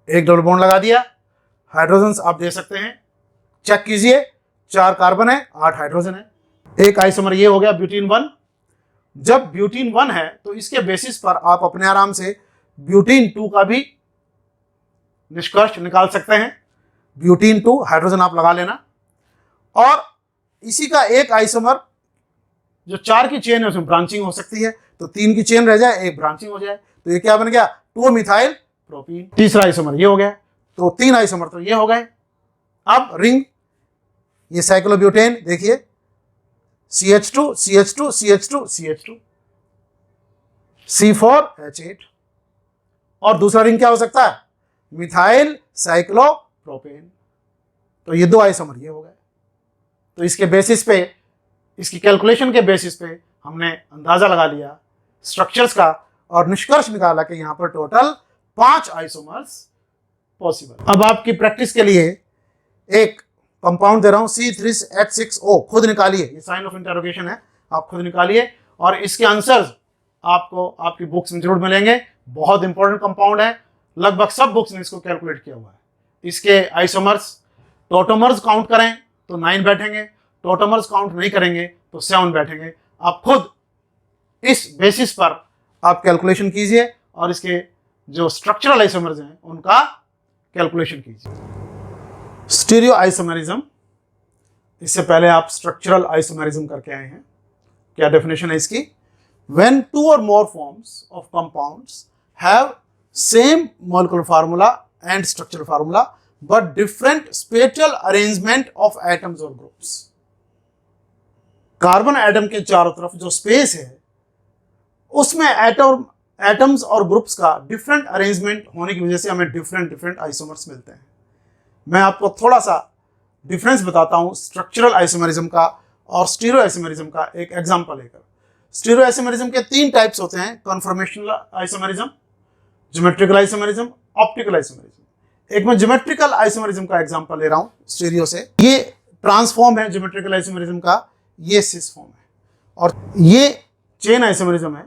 एक डबल बॉन्ड लगा दिया। हाइड्रोजन आप दे सकते हैं, चेक कीजिए, 4 कार्बन है, 8 हाइड्रोजन है। एक आइसोमर ये हो गया ब्यूटीन 1। जब ब्यूटीन 1 है तो इसके बेसिस पर आप अपने आराम से ब्यूटीन 2 का भी निष्कर्ष निकाल सकते हैं। ब्यूटीन 2 हाइड्रोजन आप लगा लेना, और इसी का एक आइसोमर जो 4 की चेन है उसमें ब्रांचिंग हो सकती है, तो 3 की चेन रह जाए, एक ब्रांचिंग हो जाए, तो ये क्या बन गया? 2 मिथाइल प्रोपीन। तीसरा आइसोमर ये हो गया, तो 3 आइसोमर तो ये हो गए। अब रिंग, ये साइक्लोब्यूटेन देखिए, CH2 CH2 CH2 CH2 C4H8। और दूसरा रिंग क्या हो सकता है? Methyl cyclopropane. तो ये 2 आइसोमर ये हो गए। तो इसके बेसिस पे, इसकी कैलकुलेशन के बेसिस पे हमने अंदाजा लगा लिया स्ट्रक्चर्स का और निष्कर्ष निकाला कि यहां पर टोटल 5 आइसोमर्स पॉसिबल। अब आपकी प्रैक्टिस के लिए एक कंपाउंड दे रहा हूं, C3H6O, खुद निकालिए, ये साइन ऑफ इंटरोगेशन है, आप खुद निकालिए और इसके आंसर्स आपको आपकी बुक्स में जरूर मिलेंगे। बहुत इंपॉर्टेंट कंपाउंड है, लगभग सब बुक्स ने इसको कैलकुलेट किया हुआ है। इसके आइसोमर्स, टोटोमर्स काउंट करें तो 9 बैठेंगे, टोटोमर्स काउंट नहीं करेंगे तो 7 बैठेंगे। आप खुद इस बेसिस पर आप कैलकुलेशन कीजिए और इसके जो स्ट्रक्चरल आइसोमर्स हैं उनका कैलकुलेशन कीजिए। स्टीरियो आइसोमेरिज्म, इससे पहले आप स्ट्रक्चरल आइसोमेरिज्म करके आए हैं। क्या डेफिनेशन है इसकी? When 2 or more forms of compounds have same molecular formula and structural formula but different spatial arrangement of atoms or groups। Carbon atom के चारों तरफ जो स्पेस है उसमें एटम्स और ग्रुप्स का डिफरेंट अरेंजमेंट होने की वजह से हमें डिफरेंट आइसोमर्स मिलते हैं। मैं आपको थोड़ा सा डिफरेंस बताता हूं स्ट्रक्चरल आइसोमेरिज्म का और स्टीरियो आइसोमेरिज्म का एक एग्जांपल लेकर। स्टीरियो आइसोमेरिज्म के 3 टाइप्स होते हैं, conformational isomerism, geometrical isomerism, optical isomerism. एक मैं ज्योमेट्रिकल आइसोमेरिज्म का एग्जांपल ले रहा हूं स्टीरियो से। ये ट्रांसफॉर्म है ज्योमेट्रिकल आइसोमेरिज्म का, ये सिस फॉर्म है, और ये चेन आइसोमेरिज्म है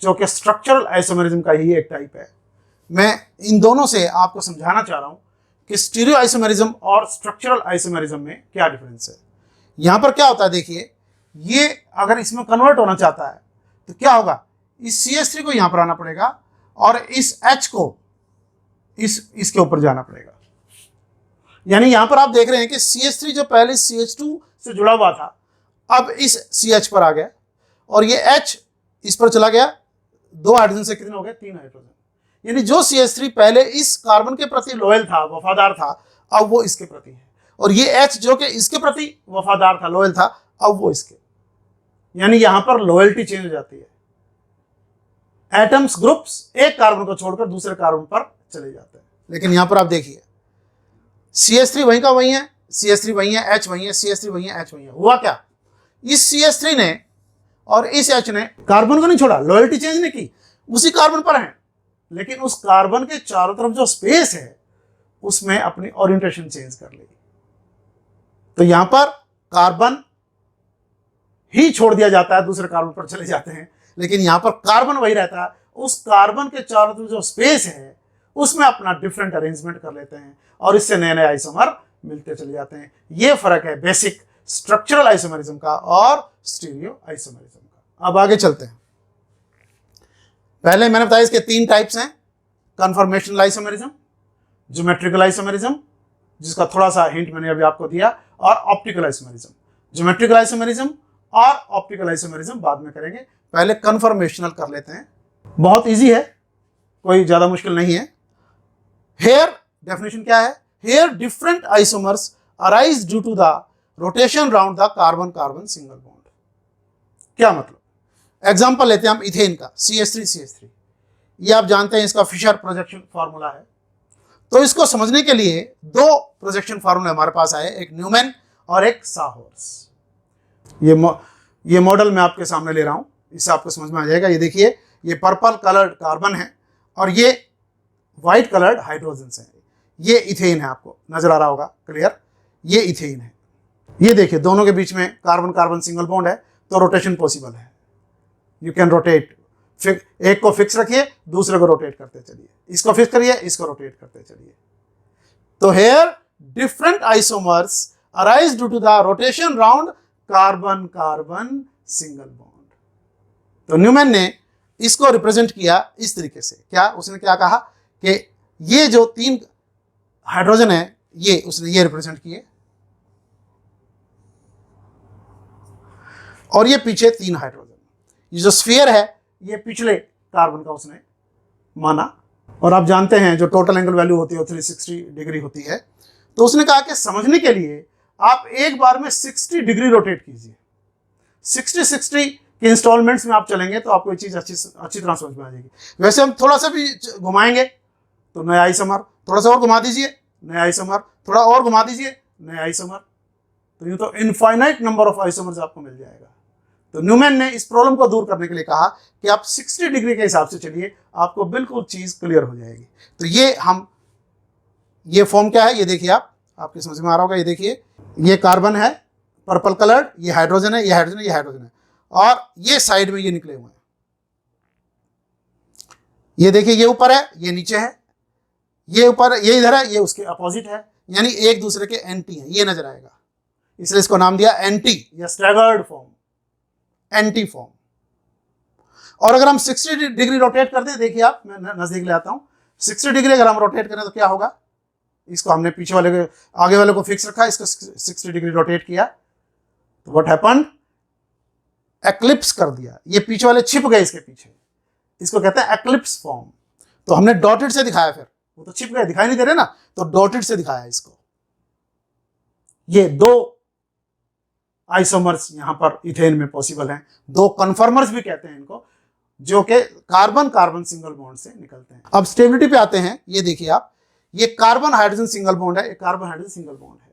जो कि स्ट्रक्चरल आइसोमेरिज्म का ही एक टाइप है। मैं इन दोनों से आपको समझाना चाह रहा हूं कि स्टीरियो आइसोमेरिज्म और स्ट्रक्चरल आइसोमेरिज्म में क्या डिफरेंस है। यहां पर क्या होता है, देखिए, ये अगर इसमें कन्वर्ट होना चाहता है तो क्या होगा, इस CH3 को यहां पर आना पड़ेगा और इस H को इसके ऊपर जाना पड़ेगा। यानी यहां पर आप देख रहे हैं कि CH3 जो पहले CH2 से जुड़ा हुआ था, अब इस CH पर आ गया, और ये H इस पर चला गया। 2 हाइड्रोजन से कितने हो गए, 3 हाइड्रोजन। यानी जो CH3 पहले इस कार्बन के प्रति लॉयल था, वफादार था, अब वो इसके प्रति है, और ये H जो कि इसके प्रति वफादार था, लॉयल था, अब वो इसके। यानी यहां पर लॉयल्टी चेंज हो जाती है। एटम्स, ग्रुप्स एक कार्बन को छोड़कर दूसरे कार्बन पर चले जाते हैं। लेकिन यहां पर आप देखिए, CH3 वहीं का वहीं है, CH3 वहीं है, H वहीं है, CH3 वहीं है, H वहीं है। हुआ क्या, इस CH3 ने और इस H ने कार्बन को नहीं छोड़ा, लॉयल्टी चेंज नहीं की, उसी कार्बन पर है, लेकिन उस कार्बन के चारों तरफ जो स्पेस है उसमें अपनी ओरिएंटेशन चेंज कर ली। तो यहां पर कार्बन ही छोड़ दिया जाता है, दूसरे कार्बन पर चले जाते हैं, लेकिन यहां पर कार्बन वही रहता है। उस कार्बन के चारों तरफ जो स्पेस है उसमें अपना डिफरेंट अरेंजमेंट कर लेते हैं, और इससे नए नए आइसोमर मिलते चले जाते हैं। यह फर्क है बेसिक स्ट्रक्चरल आइसोमेरिज्म का और स्टीरियो आइसोमेरिज्म का। अब आगे चलते हैं। पहले मैंने बताया इसके 3 टाइप्स हैं, कन्फर्मेशनल आइसोमेरिज्म, ज्योमेट्रिकल आइसोमेरिज्म, जिसका थोड़ा सा हिंट मैंने अभी आपको दिया, और ऑप्टिकल आइसोमेरिज्म। ज्योमेट्रिकल आइसोमेरिज्म और ऑप्टिकल आइसोमेरिज्म बाद में करेंगे, पहले कन्फर्मेशनल कर लेते हैं। बहुत इजी है, कोई ज्यादा मुश्किल नहीं है। हेयर डेफिनेशन क्या है, here different isomers arise due to the rotation round the carbon carbon single bond. क्या मतलब, एग्जांपल लेते हैं हम इथेन का, CH3 ये आप जानते हैं, इसका फिशर प्रोजेक्शन फार्मूला है। तो इसको समझने के लिए 2 प्रोजेक्शन फार्मूले हमारे पास आए, एक न्यूमैन और एक साहोर्स। ये मॉडल मैं आपके सामने ले रहा हूं, इससे आपको समझ में आ जाएगा। ये देखिए, ये पर्पल कलर्ड कार्बन है और ये व्हाइट कलर्ड हाइड्रोजन है। ये इथेन है, आपको नजर आ रहा होगा क्लियर, ये इथेन है। ये देखिए, दोनों के बीच में कार्बन कार्बन सिंगल बॉन्ड है, तो रोटेशन पॉसिबल है। यू कैन रोटेट, एक को फिक्स रखिए, दूसरे को रोटेट करते चलिए, इसको फिक्स करिए, इसको रोटेट करते चलिए। तो here different isomers arise due to the rotation round carbon carbon single bond. तो न्यूमैन ने इसको रिप्रेजेंट किया इस तरीके से। क्या उसने क्या कहा कि ये जो 3 हाइड्रोजन है, ये उसने ये रिप्रेजेंट किए, और ये पीछे 3 हाइड्रोजन। ये जो स्फीयर है, ये पिछले कार्बन का उसने माना। और आप जानते हैं जो टोटल एंगल वैल्यू होती है वो 360 डिग्री होती है। तो उसने कहा कि समझने के लिए आप एक बार में 60 डिग्री रोटेट कीजिए। 60 के इंस्टॉलमेंट्स में आप चलेंगे तो आपको ये चीज अच्छी तरह समझ में आ जाएगी। वैसे हम थोड़ा सा भी घुमाएंगे तो नया आइसोमर, थोड़ा सा और घुमा दीजिए नया आइसोमर, थोड़ा और घुमा दीजिए नया आइसोमर, तो यूं तो इनफाइनाइट नंबर ऑफ आइसोमर्स आपको मिल जाएगा। तो न्यूमैन ने इस प्रॉब्लम को दूर करने के लिए कहा कि आप 60 डिग्री के हिसाब से चलिए, आपको बिल्कुल चीज क्लियर हो जाएगी। तो ये फॉर्म क्या है, ये देखिए, आपके समझ में आ रहा होगा। ये देखिए, ये कार्बन है पर्पल कलर्ड, ये हाइड्रोजन है, ये हाइड्रोजन है, ये हाइड्रोजन है, और ये साइड में ये निकले हुए हैं। ये देखिए, ये ऊपर है, ये नीचे है, ये ऊपर, ये इधर है, ये उसके अपोजिट है, यानी एक दूसरे के एंटी है, ये नजर आएगा। इसलिए इसको नाम दिया एंटी या स्टैगर्ड फॉर्म, एंटी फॉर्म। और अगर हम 60 डिग्री रोटेट कर दें, देखिए आप, मैं नजदीक ले आता हूं, 60 डिग्री अगर हम रोटेट करें तो क्या होगा, इसको हमने पीछे वाले को, आगे वाले को फिक्स रखा, इसको 60 डिग्री रोटेट किया, तो व्हाट हैपेंड, एक्लिप्स कर दिया, ये पीछे वाले छिप गए इसके पीछे, इसको कहते हैं एक्लिप्स फॉर्म। तो हमने डॉटेड से दिखाया, फिर वो तो छिप गए, दिखाई नहीं दे रहे ना, तो डॉटेड से दिखाया इसको। ये 2 आइसोमर्स यहां पर इथेन में पॉसिबल हैं, 2 कन्फर्मर्स भी कहते हैं इनको, जो कि कार्बन कार्बन सिंगल बॉन्ड से निकलते हैं। अब स्टेबिलिटी पे आते हैं। ये देखिए आप, ये कार्बन हाइड्रोजन सिंगल बॉन्ड है, ये कार्बन हाइड्रोजन सिंगल बॉन्ड है।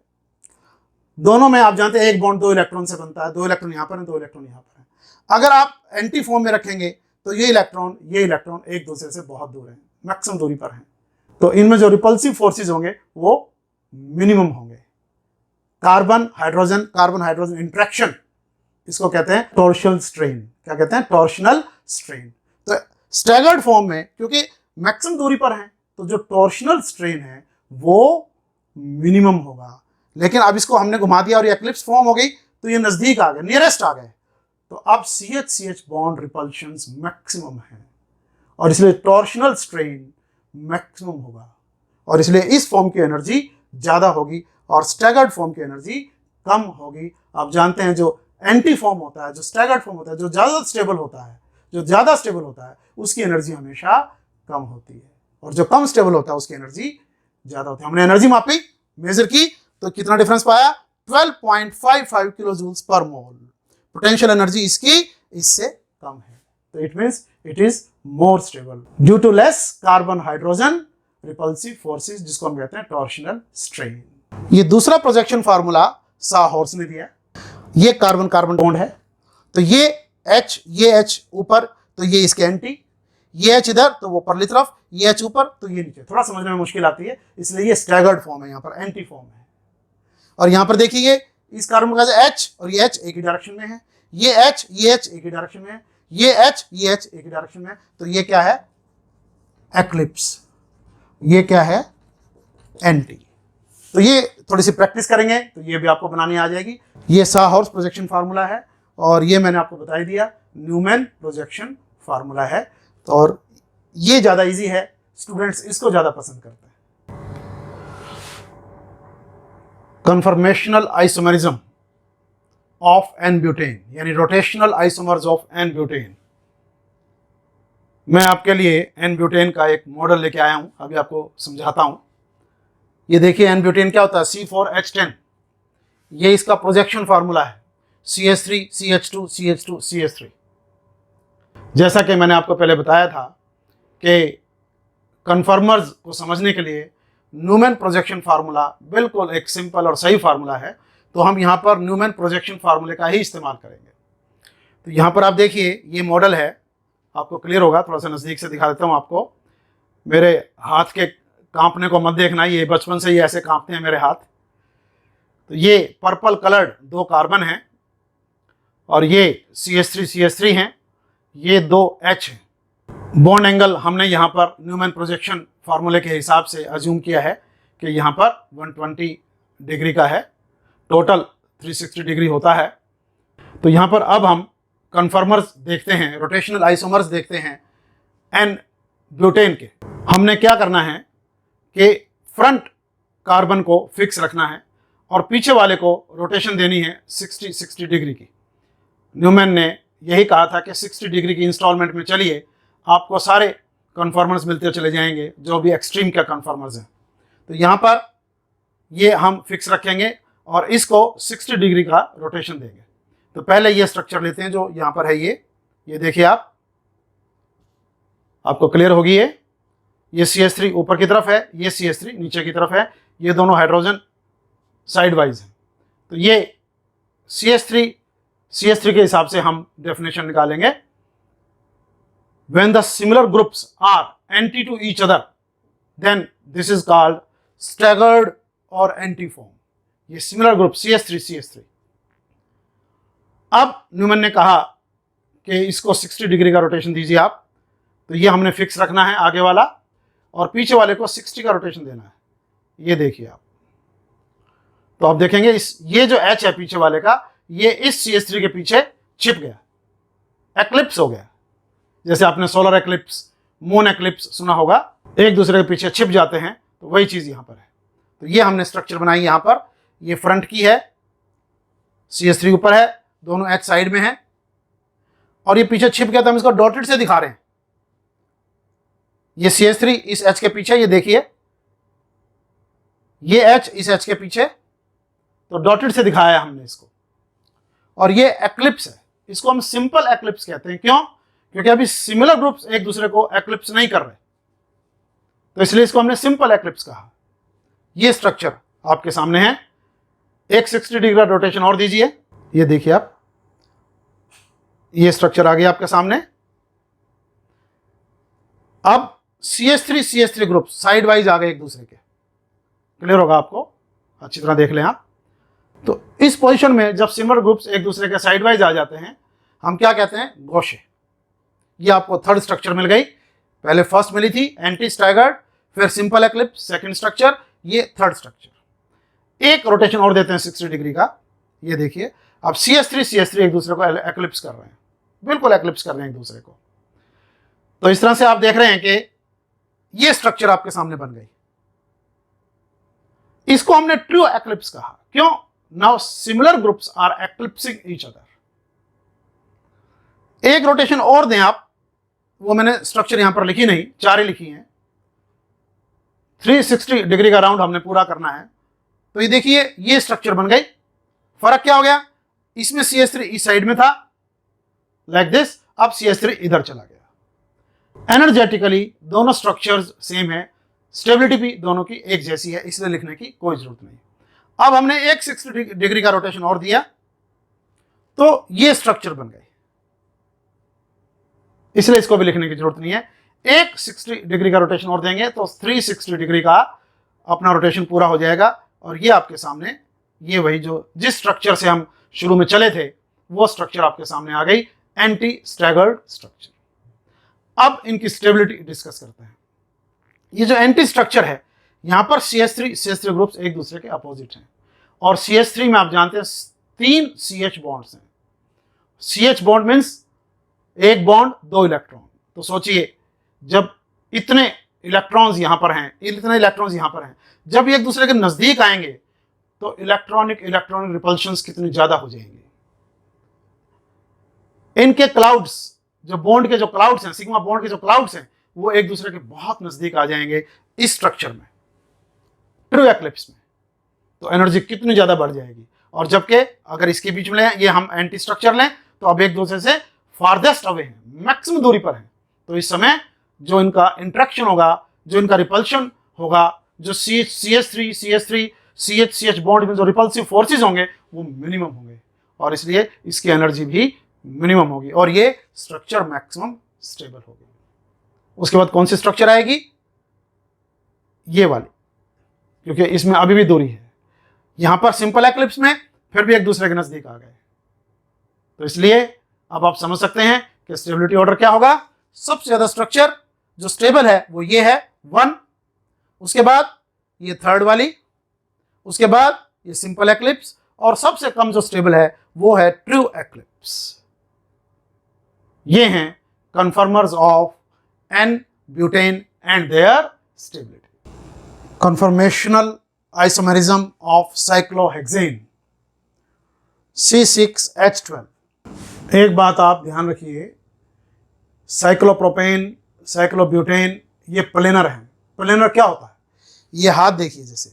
दोनों में आप जानते हैं एक बॉन्ड 2 इलेक्ट्रॉन से बनता है, 2 इलेक्ट्रॉन यहाँ पर है, 2 इलेक्ट्रॉन यहाँ पर है। अगर आप एंटी फॉर्म में रखेंगे तो ये इलेक्ट्रॉन एक दूसरे से बहुत दूर है, मैक्सिमम दूरी पर है, तो इनमें जो रिपल्सिव फोर्सेस होंगे वो मिनिमम होंगे। कार्बन हाइड्रोजन इंटरेक्शन, इसको कहते हैं टॉर्शनल स्ट्रेन। क्या कहते हैं? Torsional strain. तो स्टैगर्ड फॉर्म में क्योंकि मैक्सिमम दूरी पर है तो जो टॉर्शनल स्ट्रेन है वो मिनिमम होगा। लेकिन अब इसको हमने घुमा दिया और ये एक्लिप्स फॉर्म हो गई तो ये नजदीक आ गए, नियरेस्ट आ गए, तो अब CH बॉन्ड रिपल्शंस मैक्सिमम है और इसलिए टॉर्शनल स्ट्रेन मैक्सिमम होगा और इसलिए इस फॉर्म की एनर्जी ज्यादा होगी और स्टैगर्ड फॉर्म की एनर्जी कम होगी। आप जानते हैं जो एंटी फॉर्म होता है, जो स्टैगर्ड फॉर्म होता है, जो ज्यादा स्टेबल होता है, उसकी एनर्जी हमेशा कम होती है और जो कम स्टेबल होता है उसकी एनर्जी ज्यादा होती है। हमने एनर्जी मापी, मेजर की, तो कितना डिफरेंस पाया? 12.55 किलो जूल्स पर मोल। पोटेंशियल एनर्जी इसकी इससे कम है, तो it means it is more stable due to less carbon hydrogen repulsive forces, जिसको हम कहते हैं टॉर्शनल स्ट्रेन। ये दूसरा प्रोजेक्शन फार्मूला साहॉर्स ने दिया। ये कार्बन कार्बन बॉन्ड है, तो ये H ऊपर, तो ये इसके एंटी, ये H इधर तो वो परली तरफ, ये H ऊपर तो ये नीचे। थोड़ा समझने में मुश्किल आती है, इसलिए ये स्टैगर्ड फॉर्म है, यहाँ पर एंटी फॉर्म है। और यहाँ पर देखिए इस कार्बन का H और ये H एक ही डायरेक्शन में है, ये H एक ही डायरेक्शन में है, ये H एक ही डायरेक्शन में है, तो ये क्या है? एक्लिप्स। ये क्या है? एंटी। तो ये थोड़ी सी प्रैक्टिस करेंगे तो ये भी आपको बनानी आ जाएगी। ये साहॉर्स प्रोजेक्शन फार्मूला है और ये मैंने आपको बता दिया न्यूमैन प्रोजेक्शन फार्मूला है, तो और ये ज्यादा इजी है, स्टूडेंट्स इसको ज्यादा पसंद करते हैं। Conformational isomerism of n butane, यानी rotational isomers of n butane. मैं आपके लिए एन ब्यूटेन का एक मॉडल लेके आया हूं, अभी आपको समझाता हूं। ये देखिए एन ब्यूटेन क्या होता है? C4H10, ये इसका प्रोजेक्शन फार्मूला है, CH3 CH2 CH2 CH3। जैसा कि मैंने आपको पहले बताया था कि कन्फर्मर्स को समझने के लिए न्यूमैन प्रोजेक्शन फार्मूला बिल्कुल एक सिंपल और सही फार्मूला है, तो हम यहाँ पर न्यूमैन प्रोजेक्शन फार्मूले का ही इस्तेमाल करेंगे। तो यहाँ पर आप देखिए ये मॉडल है, आपको क्लियर होगा, थोड़ा सा नज़दीक से दिखा देता हूँ आपको। मेरे हाथ के कांपने को मत देखना, ये बचपन से ही ऐसे कांपते हैं मेरे हाथ। तो ये पर्पल कलर्ड 2 कार्बन हैं और ये CH3 हैं, ये 2 H हैं। बॉन्ड एंगल हमने यहाँ पर न्यूमैन प्रोजेक्शन फार्मूले के हिसाब से अज्यूम किया है कि यहाँ पर 120 डिग्री का है, टोटल 360 डिग्री होता है। तो यहाँ पर अब हम कन्फर्मर्स देखते हैं, रोटेशनल आइसोमर्स देखते हैं एन ब्यूटेन के। हमने क्या करना है कि फ्रंट कार्बन को फिक्स रखना है और पीछे वाले को रोटेशन देनी है 60 डिग्री की। न्यूमैन ने यही कहा था कि 60 डिग्री की इंस्टॉलमेंट में चलिए, आपको सारे कन्फर्मर्स मिलते चले जाएंगे जो भी एक्सट्रीम के कन्फर्मर्स हैं। तो यहाँ पर ये हम फिक्स रखेंगे और इसको 60 डिग्री का रोटेशन देंगे। तो पहले ये स्ट्रक्चर लेते हैं जो यहाँ पर है, ये देखिए आपको क्लियर होगी। ये CH3 ऊपर की तरफ है, ये CH3 नीचे की तरफ है, ये दोनों हाइड्रोजन साइड वाइज हैं। तो ये CH3 के हिसाब से हम डेफिनेशन निकालेंगे। When the similar groups are anti to each other, then this is called staggered or antiform. ये सिमिलर ग्रुप CH3। अब न्यूमैन ने कहा कि इसको 60 डिग्री का रोटेशन दीजिए आप, तो ये हमने फिक्स रखना है आगे वाला और पीछे वाले को 60 का रोटेशन देना है। ये देखिए आप, तो आप देखेंगे ये जो H है पीछे वाले का, ये इस CH3 के पीछे छिप गया, एक्लिप्स हो गया। जैसे आपने सोलर एक्लिप्स, मून एक्लिप्स सुना होगा, एक दूसरे के पीछे छिप जाते हैं, तो वही चीज यहां पर है। तो ये हमने स्ट्रक्चर बनाई यहां पर, ये फ्रंट की है, CH3 ऊपर है, दोनों H साइड में है और ये पीछे छिप गया, तो हम इसको डॉटेड से दिखा रहे हैं। ये CH3 इस H के पीछे, ये देखिए ये H इस H के पीछे, तो डॉटेड से दिखाया हमने इसको। और ये एक्लिप्स है, इसको हम सिंपल एक्लिप्स कहते हैं। क्यों? क्योंकि अभी सिमिलर ग्रुप्स एक दूसरे को एक्लिप्स नहीं कर रहे, तो इसलिए इसको हमने सिंपल एक्लिप्स कहा। ये स्ट्रक्चर आपके सामने है, एक 60 डिग्री का रोटेशन और दीजिए। ये देखिए आप, ये स्ट्रक्चर आ गया आपके सामने। अब CH3 ग्रुप साइड वाइज आ गए एक दूसरे के। क्लियर होगा आपको, अच्छी तरह देख लें आप। तो इस पोजीशन में जब सिमिलर ग्रुप्स एक दूसरे के साइड वाइज आ जाते हैं, हम क्या कहते हैं, गौशे। ये आपको थर्ड स्ट्रक्चर मिल गई। पहले फर्स्ट मिली थी एंटी स्टैगर्ड, फिर सिंपल एक्लिप्स सेकंड स्ट्रक्चर, ये थर्ड स्ट्रक्चर। एक रोटेशन और देते हैं 60 डिग्री का। ये देखिए अब CH3 एक दूसरे को एक्लिप्स कर रहे हैं, बिल्कुल एक्लिप्स कर रहे हैं एक दूसरे को। तो इस तरह से आप देख रहे हैं कि ये स्ट्रक्चर आपके सामने बन गई। इसको हमने ट्रू एक्लिप्स कहा। क्यों? Now similar groups are eclipsing each other. एक रोटेशन और दें आप, वो मैंने स्ट्रक्चर यहां पर लिखी नहीं, 4 ही लिखी हैं। 360 डिग्री का राउंड हमने पूरा करना है। तो ये देखिए ये स्ट्रक्चर बन गई। फर्क क्या हो गया, इसमें CH3 इस साइड में था लाइक दिस, अब CH3 इधर चला गया। एनर्जेटिकली दोनों स्ट्रक्चर्स सेम है, स्टेबिलिटी भी दोनों की एक जैसी है, इसलिए लिखने की कोई जरूरत नहीं। अब हमने एक 60 डिग्री का रोटेशन और दिया तो ये स्ट्रक्चर बन गई, इसलिए इसको भी लिखने की जरूरत नहीं है। एक 60 डिग्री का रोटेशन और देंगे तो 360 डिग्री का अपना रोटेशन पूरा हो जाएगा। और ये आपके सामने, ये वही जो जिस स्ट्रक्चर से हम शुरू में चले थे वो स्ट्रक्चर आपके सामने आ गई, एंटी स्टैगर्ड स्ट्रक्चर। अब इनकी स्टेबिलिटी डिस्कस करते हैं। ये जो एंटी स्ट्रक्चर है, यहां पर CH3 ग्रुप्स एक दूसरे के अपोजिट हैं, और CH3 में आप जानते हैं 3 CH बॉन्ड्स हैं। CH बॉन्ड मीन्स एक बॉन्ड 2 इलेक्ट्रॉन। तो सोचिए जब इतने इलेक्ट्रॉन्स यहां पर हैं, इतने इलेक्ट्रॉन्स यहां पर हैं, जब ये एक दूसरे के नजदीक आएंगे तो इलेक्ट्रॉनिक रिपल्शंस कितनी ज्यादा हो जाएंगी। इनके क्लाउड्स, जो बॉन्ड के जो क्लाउड्स हैं, सिग्मा बॉन्ड के जो क्लाउड्स हैं, वो एक दूसरे के बहुत नजदीक आ जाएंगे इस स्ट्रक्चर में, ट्रू एक्लिप्स में। तो एनर्जी कितनी ज्यादा बढ़ जाएगी। और जबकि अगर इसके बीच में लें, ये हम एंटी स्ट्रक्चर लें, तो अब एक दूसरे से फारदेस्ट अवे हैं, मैक्सिमम दूरी पर हैं। तो इस समय जो इनका इंट्रैक्शन होगा, जो इनका रिपल्शन होगा, जो CH बॉन्ड में जो रिपल्सिव फोर्सेस होंगे वो मिनिमम होंगे, और इसलिए इसकी एनर्जी भी मिनिमम होगी और ये स्ट्रक्चर मैक्सिमम स्टेबल होगी। उसके बाद कौन सी स्ट्रक्चर आएगी, ये वाली, क्योंकि इसमें अभी भी दूरी है। यहां पर सिंपल एक्लिप्स में फिर भी एक दूसरे के नजदीक आ गए। तो इसलिए अब आप समझ सकते हैं कि स्टेबिलिटी ऑर्डर क्या होगा। सबसे ज्यादा स्ट्रक्चर जो स्टेबल है वो ये है 1, उसके बाद ये थर्ड वाली, उसके बाद ये सिंपल एक्लिप्स, और सबसे कम जो स्टेबल है वो है ट्रू एक्लिप्स। ये हैं conformers of n butane and their stability. Conformational isomerism of cyclohexane C6H12। एक बात आप ध्यान रखिए, साइक्लोप्रोपेन, साइक्लोब्यूटेन ये प्लेनर हैं। प्लेनर क्या होता है, ये हाथ देखिए, जैसे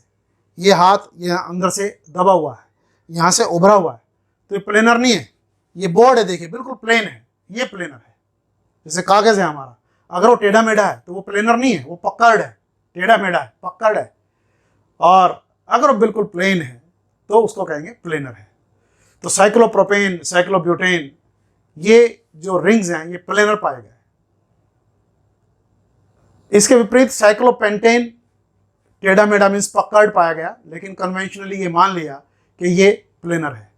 ये हाथ ये अंदर से दबा हुआ है, यहाँ से उभरा हुआ है, तो ये प्लेनर नहीं है। ये बोर्ड है, देखिए बिल्कुल प्लेन है, ये प्लेनर है। जैसे कागज है हमारा, अगर वो टेढ़ा मेढ़ा है तो वो प्लेनर नहीं है, वो पक्कड़ है। टेढ़ा मेढ़ा है, पक्कड़ है। और अगर वो बिल्कुल प्लेन है तो उसको कहेंगे प्लेनर है। तो साइक्लोप्रोपेन, साइक्लोब्यूटेन ये जो रिंग्स हैं ये प्लेनर पाए गए। इसके विपरीत साइक्लोपेंटेन टेढ़ा मेढ़ा मीन्स पक्कड़ पाया गया, लेकिन कन्वेंशनली ये मान लिया कि ये प्लेनर है।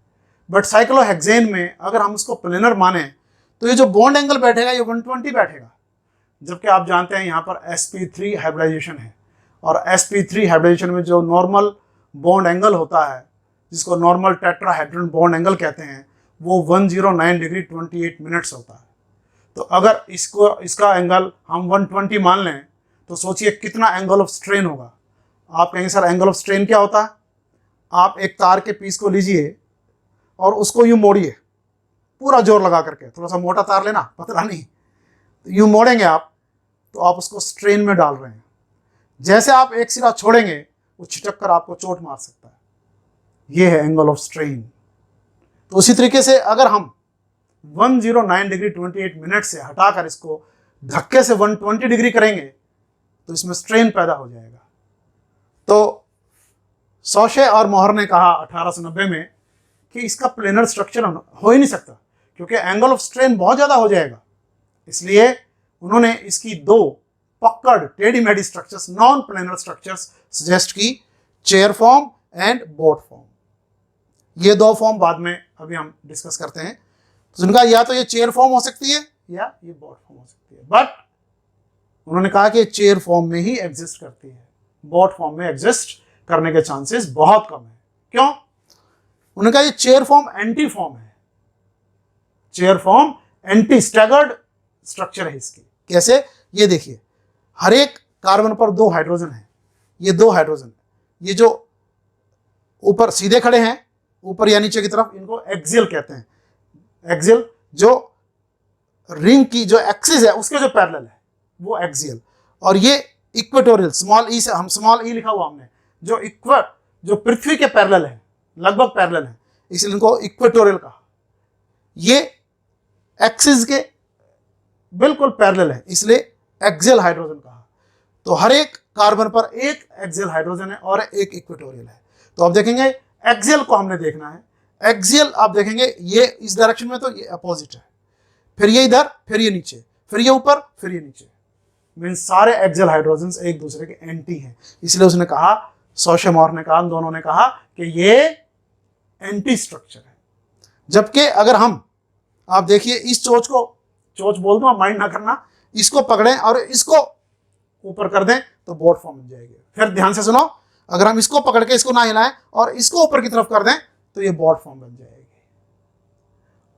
बट साइक्लोहेक्सेन में अगर हम उसको प्लेनर माने तो ये जो बॉन्ड एंगल बैठेगा ये 120 बैठेगा, जबकि आप जानते हैं यहाँ पर sp3 हाइब्रिडाइजेशन है, और sp3 हाइब्रिडाइजेशन में जो नॉर्मल बॉन्ड एंगल होता है, जिसको नॉर्मल टेट्राहेड्रन बॉन्ड एंगल कहते हैं, वो 109 डिग्री 28 मिनट्स होता है। तो अगर इसका एंगल हम 120 मान लें तो सोचिए कितना एंगल ऑफ स्ट्रेन होगा। आप कहेंगे सर एंगल ऑफ स्ट्रेन क्या होता है? आप एक तार के पीस को लीजिए और उसको यूँ मोड़िए, पूरा जोर लगा करके, थोड़ा सा मोटा तार लेना, पतला नहीं, तो यूँ मोड़ेंगे आप, तो आप उसको स्ट्रेन में डाल रहे हैं। जैसे आप एक सिरा छोड़ेंगे वो छिटक कर आपको चोट मार सकता है। ये है एंगल ऑफ स्ट्रेन। तो उसी तरीके से अगर हम 109 डिग्री 28 मिनट से हटाकर इसको धक्के से 120 डिग्री करेंगे तो इसमें स्ट्रेन पैदा हो जाएगा। तो सॉशे और मोहर ने कहा 1890 में कि इसका प्लेनर स्ट्रक्चर हो ही नहीं सकता, क्योंकि एंगल ऑफ स्ट्रेन बहुत ज़्यादा हो जाएगा। इसलिए उन्होंने इसकी दो पकड़ टेढ़ी मेढ़ी structures, non planar structures suggest की, chair form and boat form. ये दो फॉर्म बाद में अभी हम डिस्कस करते हैं। तो उनका या तो ये चेयर फॉर्म हो सकती है या ये बोट फॉर्म हो सकती है, बट उन्होंने कहा कि चेयर फॉर्म में ही एग्जिस्ट करती है, बोट फॉर्म में एग्जिस्ट करने के चांसेस बहुत कम है। क्यों? उन्होंने कहा ये चेयर फॉर्म एंटी फॉर्म है, chair form anti staggered structure है इसकी। कैसे? ये देखिए, हर एक कार्बन पर दो हाइड्रोजन है, ये दो हाइड्रोजन, ये जो ऊपर सीधे खड़े हैं ऊपर या नीचे की तरफ, इनको एक्सियल कहते हैं। एक्सियल जो रिंग की जो एक्सिस है उसके जो पैरेलल है वो एक्सियल, और ये इक्वेटोरियल, स्मॉल ई से हम स्मॉल ई लिखा हुआ हमने, जो पृथ्वी के पैरेलल है, लगभग पैरेलल है, इसलिए इनको इक्वेटोरियल कहा। ये एक्सिस के बिल्कुल पैरेलल है, इसलिए एक्सियल हाइड्रोजन कहा। तो हर एक कार्बन पर एक एक्सियल हाइड्रोजन है और एक इक्वेटोरियल है। तो आप देखेंगे एक्सियल को हमने देखना है, एक्सियल आप देखेंगे ये इस डायरेक्शन में, तो ये अपोजिट है, फिर ये इधर, फिर ये नीचे, फिर ये ऊपर, फिर ये नीचे, मीन सारे एक्सियल हाइड्रोजन्स एक दूसरे के एंटी हैं। इसलिए उसने कहा, सॉशे मोहर ने कहा, दोनों ने कहा कि ये एंटी स्ट्रक्चर है। जबकि अगर हम, आप देखिए इस चोच को, चोच बोल दो, माइंड ना करना, इसको पकड़ें और इसको ऊपर कर दें तो बोट फॉर्म बन जाएगी। फिर ध्यान से सुनो, अगर हम इसको पकड़ के इसको ना हिलाएं और इसको ऊपर की तरफ कर दें तो ये बोट फॉर्म बन जाएगी।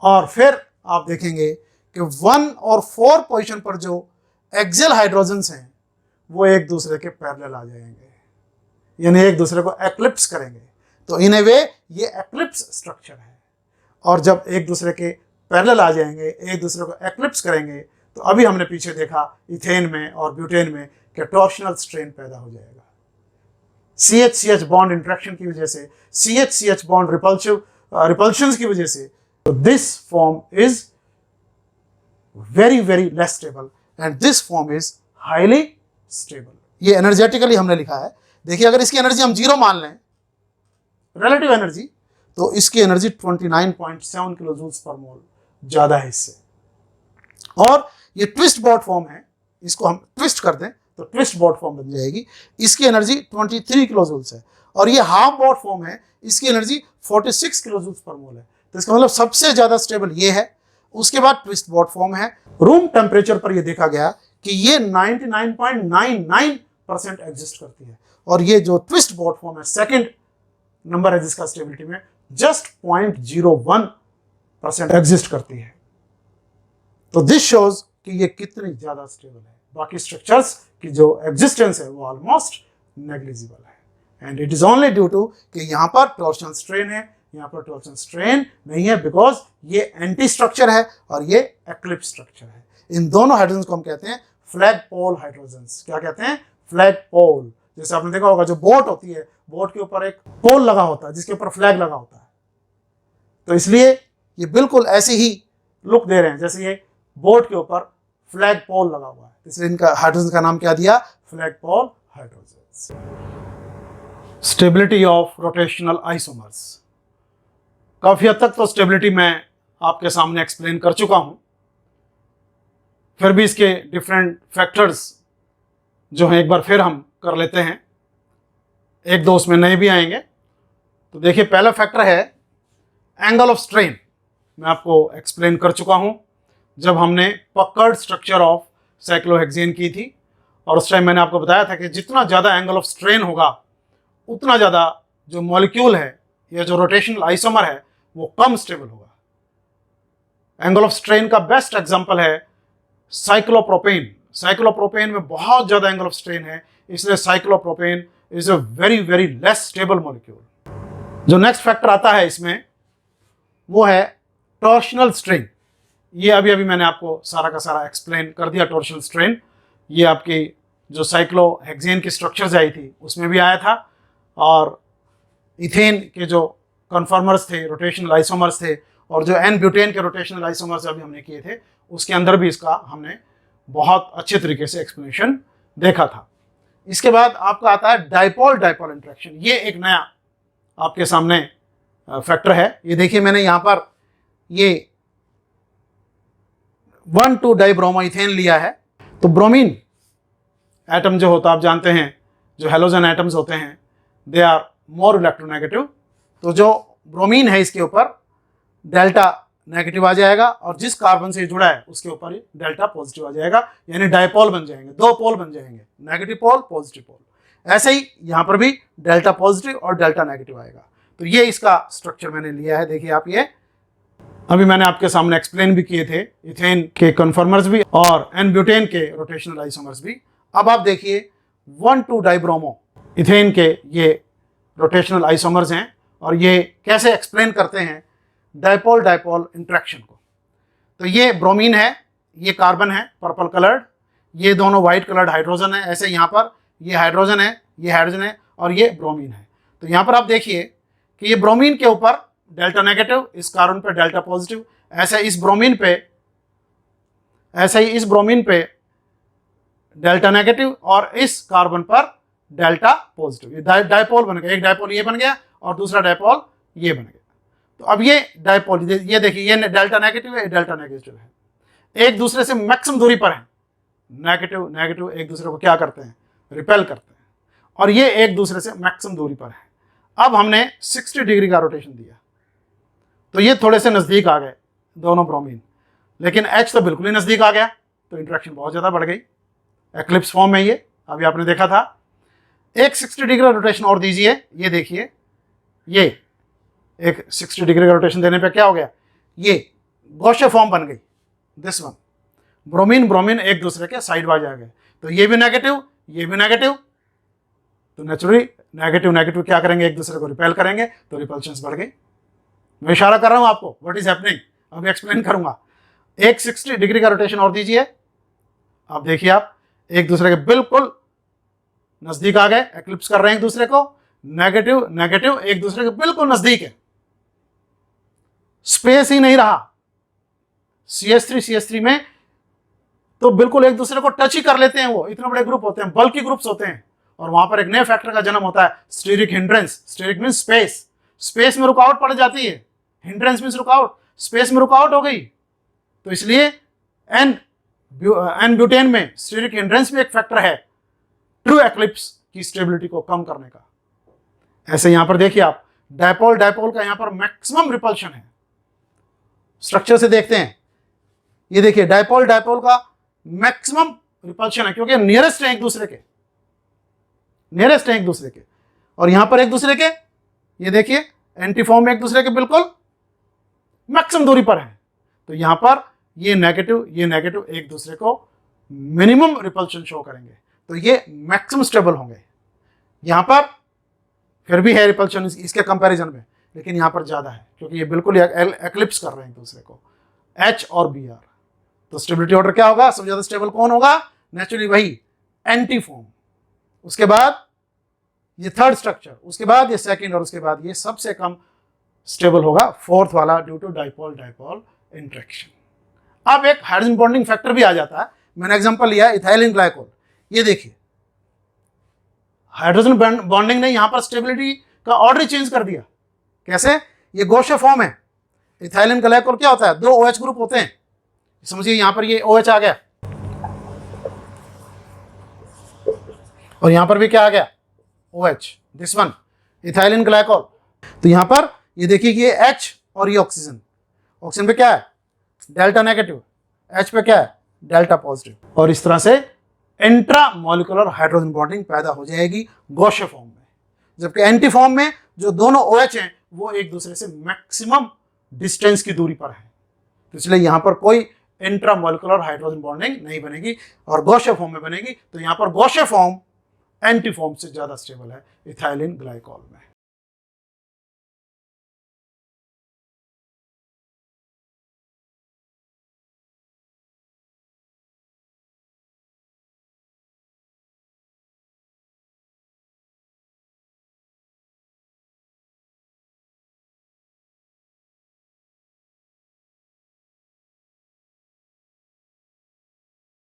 और फिर आप देखेंगे कि 1 और 4 पोजीशन पर जो एक्सियल हाइड्रोजन्स हैं वो एक दूसरे के पैरेलल आ जाएंगे, यानी एक दूसरे को एक्लिप्स करेंगे। तो इन ए वे ये एक्लिप्स स्ट्रक्चर है। और जब एक दूसरे के पैरेलल आ जाएंगे, एक दूसरे को एक्लिप्स करेंगे, तो अभी हमने पीछे देखा इथेन में और ब्यूटेन में कि टॉर्शनल स्ट्रेन पैदा हो जाएगा। CH-CH बॉन्ड इंट्रैक्शन की वजह से, CH-CH बॉन्ड रिपल्शंस की वजह से, तो this form is very very less stable and this form is highly stable. ये एनर्जेटिकली हमने लिखा है। देखिए, अगर इसकी एनर्जी हम 0 मान लें, रिलेटिव एनर्जी, तो इसकी एनर्जी 29.7 किलो जूल्स पर मोल ज्यादा है इससे। और ये ट्विस्ट बॉट फॉर्म है, इसको हम ट्विस्ट कर दें तो ट्विस्ट बॉट फॉर्म बन जाएगी। इसकी एनर्जी 23 किलो जूल्स है। और ये हाफ बॉट फॉर्म है, इसकी एनर्जी 46 किलो जूल्स पर मोल है। तो इसका मतलब सबसे ज्यादा स्टेबल ये है। उसके बाद ट्विस्ट बॉट फॉर्म है। रूम टेम्परेचर पर यह देखा गया कि ये 99.99% एग्जिस्ट करती है। और ये जो ट्विस्ट बॉट फॉर्म है, सेकंड नंबर है जिसका स्टेबिलिटी में, जस्ट 0.01% एग्जिस्ट करती है। तो दिस शोज कि ये कितनी ज्यादा स्टेबल है। बाकी स्ट्रक्चर्स की जो एग्जिस्टेंस है वो ऑलमोस्ट नेग्लिजिबल है। And it is only due to कि यहां पर टॉर्शन स्ट्रेन है, यहां पर टॉर्शन स्ट्रेन नहीं है, बिकॉज ये एंटी स्ट्रक्चर है और ये एक्लिप्स स्ट्रक्चर है। इन दोनों हाइड्रोजन को हम कहते हैं फ्लैग पोल हाइड्रोजन्स। क्या कहते हैं? फ्लैग पोल। जैसे आपने देखा होगा, जो बोट होती है, बोट के ऊपर एक पोल लगा होता है जिसके ऊपर फ्लैग लगा होता है। तो इसलिए ये बिल्कुल ऐसे ही लुक दे रहे हैं जैसे ये बोट के ऊपर फ्लैग पोल लगा हुआ है। इसलिए इनका हाइड्रोजन का नाम क्या दिया? Flag pole hydrogen. Stability of rotational isomers. काफी हद तक तो स्टेबिलिटी मैं आपके सामने एक्सप्लेन कर चुका हूं, फिर भी इसके डिफरेंट फैक्टर्स जो हैं एक बार फिर हम कर लेते हैं, एक दो उसमें नए भी आएंगे। तो देखिए, पहला फैक्टर है एंगल ऑफ स्ट्रेन। मैं आपको एक्सप्लेन कर चुका हूं जब हमने पकड़ स्ट्रक्चर ऑफ साइक्लोहेक्सेन की थी, और उस टाइम मैंने आपको बताया था कि जितना ज़्यादा एंगल ऑफ स्ट्रेन होगा उतना ज़्यादा जो मॉलिक्यूल है या जो रोटेशनल आइसोमर है वो कम स्टेबल होगा। एंगल ऑफ स्ट्रेन का बेस्ट एग्जांपल है साइक्लोप्रोपेन। साइक्लोप्रोपेन में बहुत ज़्यादा एंगल ऑफ स्ट्रेन है, इसलिए cyclopropane is a very very less stable molecule. जो नेक्स्ट फैक्टर आता है इसमें वो है टॉर्शनल स्ट्रेन। ये अभी अभी मैंने आपको सारा का सारा एक्सप्लेन कर दिया। टॉर्शनल स्ट्रेन ये आपकी जो साइक्लोहेक्सेन की स्ट्रक्चर्स आई थी उसमें भी आया था, और इथेन के जो कन्फर्मर्स थे, रोटेशनल आइसोमर्स थे, और जो एन ब्यूटेन के रोटेशनल आइसोमर्स अभी हमने किए थे उसके अंदर भी इसका हमने बहुत अच्छे तरीके से एक्सप्लेनेशन देखा था। इसके बाद आपका आता है डाइपोल डाइपोल इंटरेक्शन। ये एक नया आपके सामने फैक्टर है। ये देखिए मैंने यहाँ पर ये 1,2 डाइब्रोमोइथेन लिया है। तो ब्रोमीन एटम जो होता है आप जानते हैं, जो हेलोजन एटम्स होते हैं दे आर मोर इलेक्ट्रोनेगेटिव। तो जो ब्रोमीन है इसके ऊपर डेल्टा नेगेटिव आ जाएगा और जिस कार्बन से जुड़ा है उसके ऊपर ही डेल्टा पॉजिटिव आ जाएगा, यानी डायपोल बन जाएंगे, दो पोल बन जाएंगे, नेगेटिव पोल पॉजिटिव पोल। ऐसे ही यहाँ पर भी डेल्टा पॉजिटिव और डेल्टा नेगेटिव आएगा। तो ये इसका स्ट्रक्चर मैंने लिया है। देखिए आप, ये अभी मैंने आपके सामने एक्सप्लेन भी किए थे, इथेन के कन्फर्मर्स भी और एन ब्यूटेन के रोटेशनल आइसोमर्स भी। अब आप देखिए 1,2 डाइब्रोमो इथेन के ये रोटेशनल आइसोमर्स हैं और ये कैसे एक्सप्लेन करते हैं डायपोल डायपोल इंट्रैक्शन को। तो ये ब्रोमीन है, ये कार्बन है पर्पल कलर्ड, ये दोनों व्हाइट कलर्ड हाइड्रोजन है। ऐसे यहाँ पर ये हाइड्रोजन है, ये हाइड्रोजन है और ये ब्रोमीन है। तो यहाँ पर आप देखिए कि ये ब्रोमीन के ऊपर डेल्टा नेगेटिव, इस कार्बन पे डेल्टा पॉजिटिव, ऐसे इस ब्रोमीन पे डेल्टा नेगेटिव और इस कार्बन पर डेल्टा पॉजिटिव। ये डायपोल बन गया, एक डायपोल ये बन गया और दूसरा डायपोल ये बन गया। तो अब ये डायपोल, ये देखिए ये डेल्टा नेगेटिव है, डेल्टा नेगेटिव है, एक दूसरे से मैक्सिमम दूरी पर है। नेगेटिव नेगेटिव एक दूसरे को क्या करते हैं, रिपेल करते हैं, और ये एक दूसरे से मैक्सिमम दूरी पर है। अब हमने 60 डिग्री का रोटेशन दिया तो ये थोड़े से नज़दीक आ गए दोनों ब्रोमीन, लेकिन H तो बिल्कुल ही नज़दीक आ गया, तो इंट्रैक्शन बहुत ज़्यादा बढ़ गई। एक्लिप्स फॉर्म है ये, अभी आपने देखा था। एक 60 डिग्री का रोटेशन और दीजिए, ये देखिए ये एक 60 डिग्री का रोटेशन देने पे क्या हो गया, ये गॉशे फॉर्म बन गई। दिस वन ब्रोमीन ब्रोमीन एक दूसरे के साइड वाइज आ गए, तो ये भी नेगेटिव ये भी नेगेटिव, तो नेचुरली नेगेटिव नेगेटिव क्या करेंगे, एक दूसरे को रिपेल करेंगे, तो रिपल्शंस बढ़ गई। मैं इशारा कर रहा हूं आपको, व्हाट इज हैपनिंग, अभी एक्सप्लेन करूंगा। एक 60 डिग्री का रोटेशन और दीजिए, आप देखिए आप एक दूसरे के बिल्कुल नजदीक आ गए, एक्लिप्स कर रहे हैं एक दूसरे को, नेगेटिव नेगेटिव एक दूसरे के बिल्कुल नजदीक है, स्पेस ही नहीं रहा। CH3 में तो बिल्कुल एक दूसरे को टच ही कर लेते हैं, वो इतने बड़े ग्रुप होते हैं, बल्कि ग्रुप्स होते हैं, और वहां पर एक नए फैक्टर का जन्म होता है, steric hindrance. Steric means space, space में रुकावट पड़ जाती है, हिंड्रेंस मींस रुकावट, स्पेस में रुकावट हो गई, तो इसलिए एन ब्यूटेन में स्टीरिक हिंड्रेंस भी एक फैक्टर है ट्रू एक्लिप्स की स्टेबिलिटी को कम करने का। ऐसे यहां पर देखिए आप, डायपोल डायपोल का यहां पर मैक्सिमम रिपल्शन है। स्ट्रक्चर से देखते हैं, ये देखिए डायपोल डायपोल का मैक्सिमम रिपल्शन है, क्योंकि नियरेस्ट है एक दूसरे के, नियरेस्ट है एक दूसरे के, और यहां पर एक दूसरे के, ये देखिए एंटीफॉर्म में एक दूसरे के बिल्कुल मैक्सिमम दूरी पर है। तो यहां पर ये नेगेटिव एक दूसरे को मिनिमम रिपल्शन शो करेंगे, तो ये मैक्सिमम स्टेबल होंगे। यहां पर फिर भी है रिपल्शन इसके कंपैरिजन में, लेकिन यहां पर ज्यादा है, क्योंकि ये बिल्कुल एक्लिप्स कर रहे हैं एक दूसरे को, H और Br। तो स्टेबिलिटी ऑर्डर क्या होगा, सबसे ज्यादा स्टेबल कौन होगा, नेचुरली वही एंटीफॉर्म, उसके बाद ये थर्ड स्ट्रक्चर, उसके बाद ये सेकंड, और उसके बाद ये सबसे कम स्टेबल होगा फोर्थ वाला, due to dipole dipole interaction. अब एक हाइड्रोजन बॉन्डिंग फैक्टर भी आ जाता है। मैंने एग्जांपल लिया इथाइलिन ग्लाइकोल, ये देखिए हाइड्रोजन बॉन्डिंग ने यहां पर स्टेबिलिटी का ऑर्डर चेंज कर दिया। कैसे, ये गॉशे फॉर्म है, इथाइलिन ग्लाइकोल क्या होता है, दो OH ग्रुप होते हैं, समझिए यहां पर ये OH आ गया और यहां पर भी क्या आ गया, OH, this one ethylene glycol. तो यहां पर ये देखिए कि ये H और ये ऑक्सीजन, ऑक्सीजन पे क्या है डेल्टा नेगेटिव, H पे क्या है डेल्टा पॉजिटिव, और इस तरह से इंट्रा मॉलिक्यूलर हाइड्रोजन बॉन्डिंग पैदा हो जाएगी गॉशे फॉर्म में। जबकि एंटी फॉर्म में जो दोनों OH हैं वो एक दूसरे से मैक्सिमम डिस्टेंस की दूरी पर है, तो इसलिए यहां पर कोई इंट्रा मॉलिक्यूलर हाइड्रोजन बॉन्डिंग नहीं बनेगी और गॉशे फॉर्म में बनेगी। तो यहां पर गॉशे फॉर्म एंटी फॉर्म से ज्यादा स्टेबल है इथाइलिन ग्लाइकोल में।